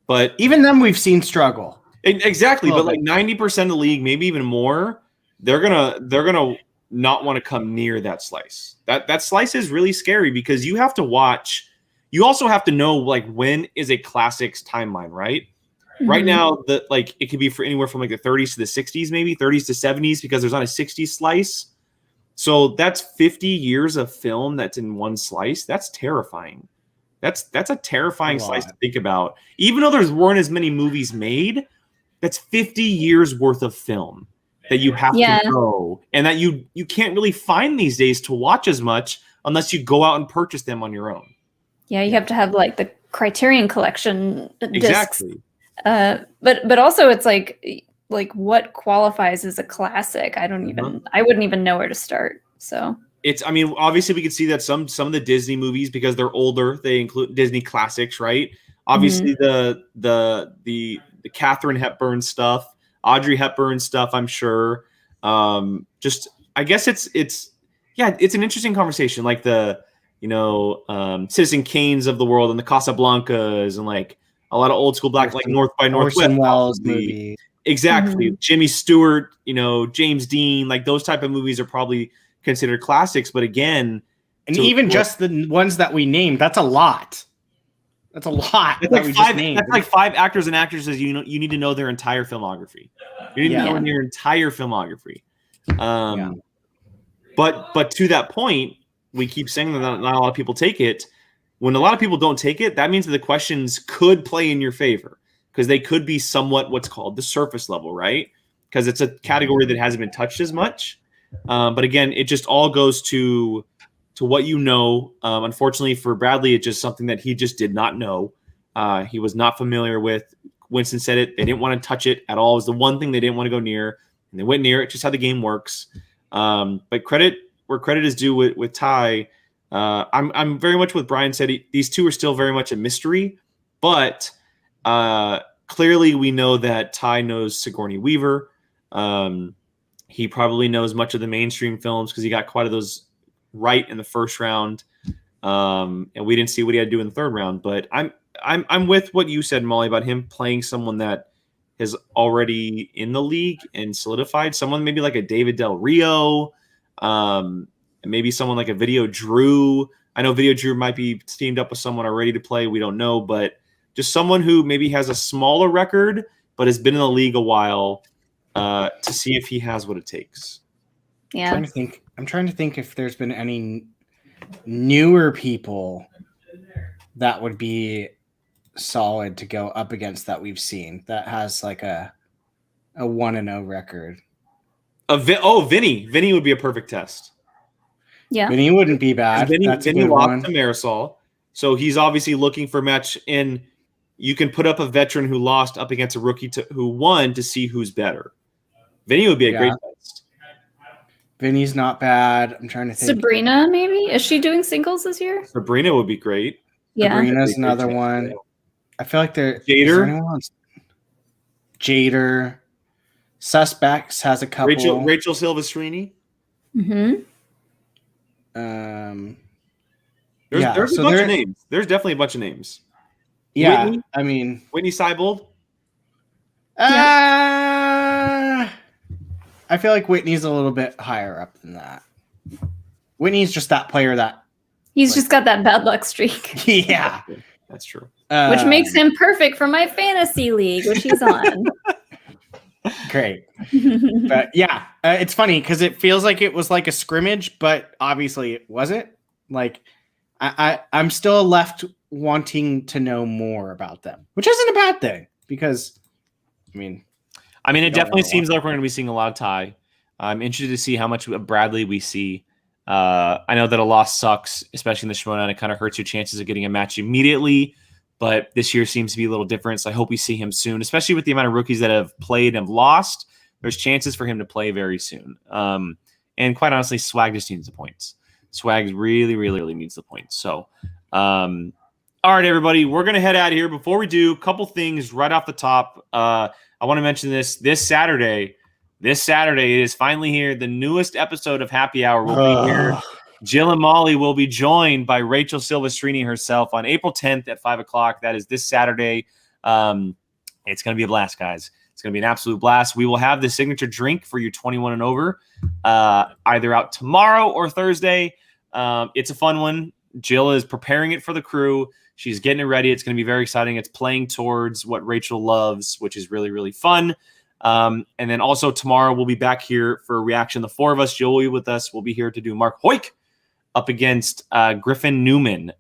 S1: But
S3: even them we've seen struggle.
S1: Exactly. But like 90% of the league, maybe even more, they're gonna not want to come near that slice. That slice is really scary because you have to watch. You also have to know like when is a classics timeline, right? Mm-hmm. Right now, it could be for anywhere from like the 30s to the 60s, maybe 30s to 70s, because there's not a 60s slice. So that's 50 years of film that's in one slice. That's terrifying. That's a terrifying slice to think about. Even though there weren't as many movies made, that's 50 years worth of film that you have to know, and that you can't really find these days to watch as much unless you go out and purchase them on your own.
S2: Yeah, you have to have like the Criterion Collection discs.
S1: Exactly.
S2: But also it's like what qualifies as a classic? I wouldn't even know where to start. So
S1: obviously we can see that some of the Disney movies, because they're older, they include Disney classics, right? Obviously the Katharine Hepburn stuff, Audrey Hepburn stuff, I'm sure. I guess it's an interesting conversation, like the Citizen Kanes of the world and the Casablancas and like a lot of old school black, like North by Northwest
S3: Welles movie.
S1: Exactly. Mm-hmm. Jimmy Stewart, James Dean, like those type of movies are probably considered classics. But again,
S3: and even just the ones that we named, that's a lot. That's a lot.
S1: That's like 5 actors and actresses. You need to know their entire filmography. You need to know their entire filmography. But to that point, we keep saying that not a lot of people take it. When a lot of people don't take it, that means that the questions could play in your favor, because they could be somewhat what's called the surface level, right? Because it's a category that hasn't been touched as much. But again, it just all goes to what you know. Unfortunately for Bradley, it's just something that he just did not know. He was not familiar with. Winston said it. They didn't want to touch it at all. It was the one thing they didn't want to go near. And they went near it. Just how the game works. But credit where credit is due with Ty. I'm very much what Brian said. These two are still very much a mystery. But clearly we know that Ty knows Sigourney Weaver. He probably knows much of the mainstream films because he got quite of those right in the first round. And we didn't see what he had to do in the third round. But I'm with what you said, Molly, about him playing someone that is already in the league and solidified. Someone maybe like a David Del Rio, maybe someone like a Video Drew. I know Video Drew might be teamed up with someone already to play. We don't know, but just someone who maybe has a smaller record but has been in the league a while, to see if he has what it takes.
S2: Yeah.
S3: I'm trying to think if there's been any newer people that would be solid to go up against that we've seen that has like a 1-0 record.
S1: Vinny. Vinny would be a perfect test.
S2: Yeah.
S3: Vinny wouldn't be bad.
S1: Vinny
S3: lost
S1: to Marisol. So he's obviously looking for a match, and you can put up a veteran who lost up against a rookie who won to see who's better. Vinny would be a great test.
S3: Vinny's not bad. I'm trying to think.
S2: Sabrina, maybe? Is she doing singles this year?
S1: Sabrina would be great.
S2: Yeah.
S3: Sabrina's another one. I feel like Jader. Suspects has a couple.
S1: Rachel Silvestrini.
S2: Mm-hmm.
S1: There's a bunch of names. There's definitely a bunch of names.
S3: Yeah,
S1: Whitney, Whitney Seibold.
S3: I feel like Whitney's a little bit higher up than that. Whitney's just that player that
S2: he's just got that bad luck streak.
S3: Yeah,
S1: that's true.
S2: Which makes him perfect for my fantasy league, which he's on.
S3: Great. But yeah, it's funny because it feels like it was like a scrimmage, but obviously it wasn't. Like I'm still left wanting to know more about them, which isn't a bad thing because
S1: I mean, it definitely seems like we're going to be seeing a lot of Ty. I'm interested to see how much of Bradley we see. I know that a loss sucks, especially in the Schmoedown. It kind of hurts your chances of getting a match immediately, but this year seems to be a little different. So I hope we see him soon, especially with the amount of rookies that have played and have lost. There's chances for him to play very soon. And quite honestly, Swag just needs the points. Swag really, really, really needs the points. So, all right, everybody, we're going to head out of here. Before we do, a couple things right off the top. I want to mention this Saturday. This Saturday, it is finally here. The newest episode of Happy Hour will be here. Jill and Molly will be joined by Rachel Silvestrini herself on April 10th at 5 o'clock. That is this Saturday. It's going to be a blast, guys. It's going to be an absolute blast. We will have the signature drink for you 21 and over, either out tomorrow or Thursday. It's a fun one. Jill is preparing it for the crew. She's getting it ready. It's going to be very exciting. It's playing towards what Rachel loves, which is really, really fun. And then also tomorrow we'll be back here for a reaction. The four of us, Jill will be with us. We'll be here to do Mark Hoik up against Griffin Newman.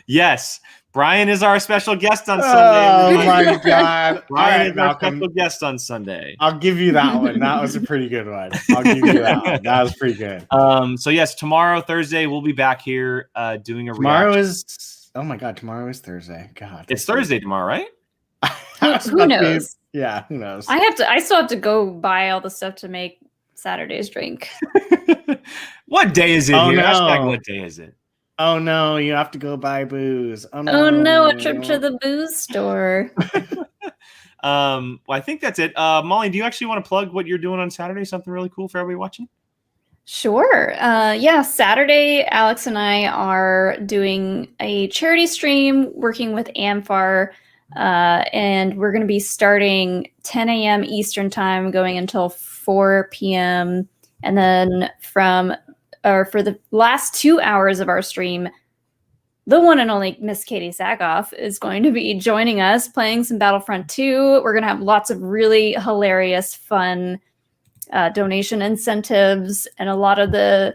S1: Yes. Brian is our special guest on Sunday.
S3: Oh my God.
S1: Brian is our special guest on Sunday.
S3: I'll give you that one. That was a pretty good one. I'll give you that one. That was pretty good.
S1: So yes, tomorrow, Thursday, we'll be back here doing a
S3: Tomorrow
S1: reaction.
S3: is, oh my God, tomorrow is Thursday. God.
S1: It's Thursday tomorrow, right?
S2: Who knows?
S3: Yeah, who knows?
S2: I still have to go buy all the stuff to make Saturday's drink.
S1: What day is it
S3: Oh,
S1: here?
S3: no.
S1: Hashtag what day is it?
S3: Oh no, you have to go buy booze. Oh
S2: Oh no, a trip to the booze store.
S1: Well, I think that's it. Molly, do you actually want to plug what you're doing on Saturday? Something really cool for everybody watching?
S2: Sure. Yeah, Saturday, Alex and I are doing a charity stream working with AmFAR, and we're going to be starting 10 a.m. Eastern time, going until 4 p.m. And then for the last 2 hours of our stream, the one and only Miss Katie Sackhoff is going to be joining us playing some Battlefront 2. We're going to have lots of really hilarious, fun donation incentives, and a lot of the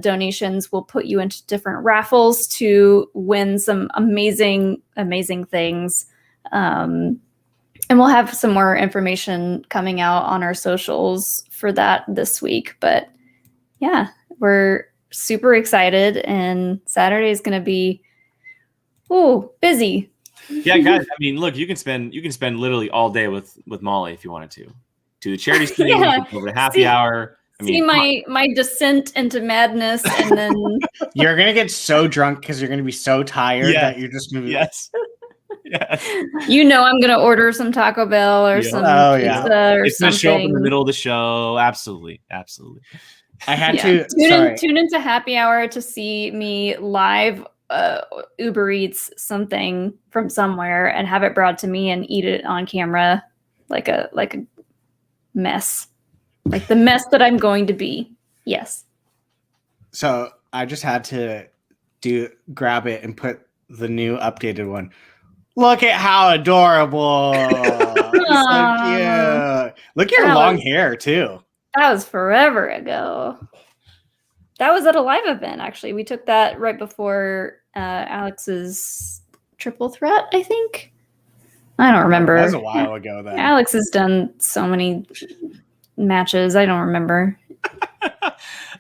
S2: donations will put you into different raffles to win some amazing, amazing things. And we'll have some more information coming out on our socials for that this week. But yeah, we're super excited, and Saturday is going to be busy.
S1: Yeah, guys. I mean, look, you can spend literally all day with Molly if you wanted to. Do the charity stream,
S2: Yeah.
S1: over to happy hour. I mean,
S2: my descent into madness, and then
S3: You're gonna get so drunk because you're gonna be so tired
S1: Yes.
S3: that you're just gonna be
S1: yes.
S2: I'm gonna order some Taco Bell or some
S3: Oh, yeah.
S2: pizza or
S1: It's gonna show up in the
S2: something.
S1: middle of the show. Absolutely.
S3: I had
S2: Yeah.
S3: to
S2: Tune into happy hour to see me live Uber Eats something from somewhere and have it brought to me and eat it on camera like a mess. Like the mess that I'm going to be. Yes.
S3: So I just had to grab it and put the new updated one. Look at how adorable. So cute. Look at your
S2: That
S3: long
S2: was-
S3: hair too.
S2: That was forever ago. That was at a live event, actually. We took that right before Alex's triple threat, I think. I don't remember.
S3: That was a while ago then.
S2: Alex has done so many matches. I don't remember.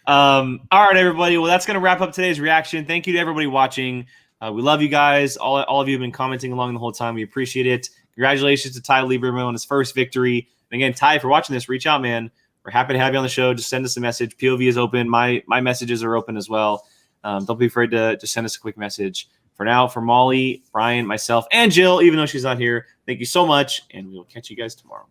S1: All right, everybody. Well, that's going to wrap up today's reaction. Thank you to everybody watching. We love you guys. All of you have been commenting along the whole time. We appreciate it. Congratulations to Ty Lieberman on his first victory. And again, Ty, if you're watching this, reach out, man. We're happy to have you on the show. Just send us a message. POV is open. My messages are open as well. Don't be afraid to just send us a quick message. For now, for Molly, Brian, myself, and Jill, even though she's not here, thank you so much, and we will catch you guys tomorrow.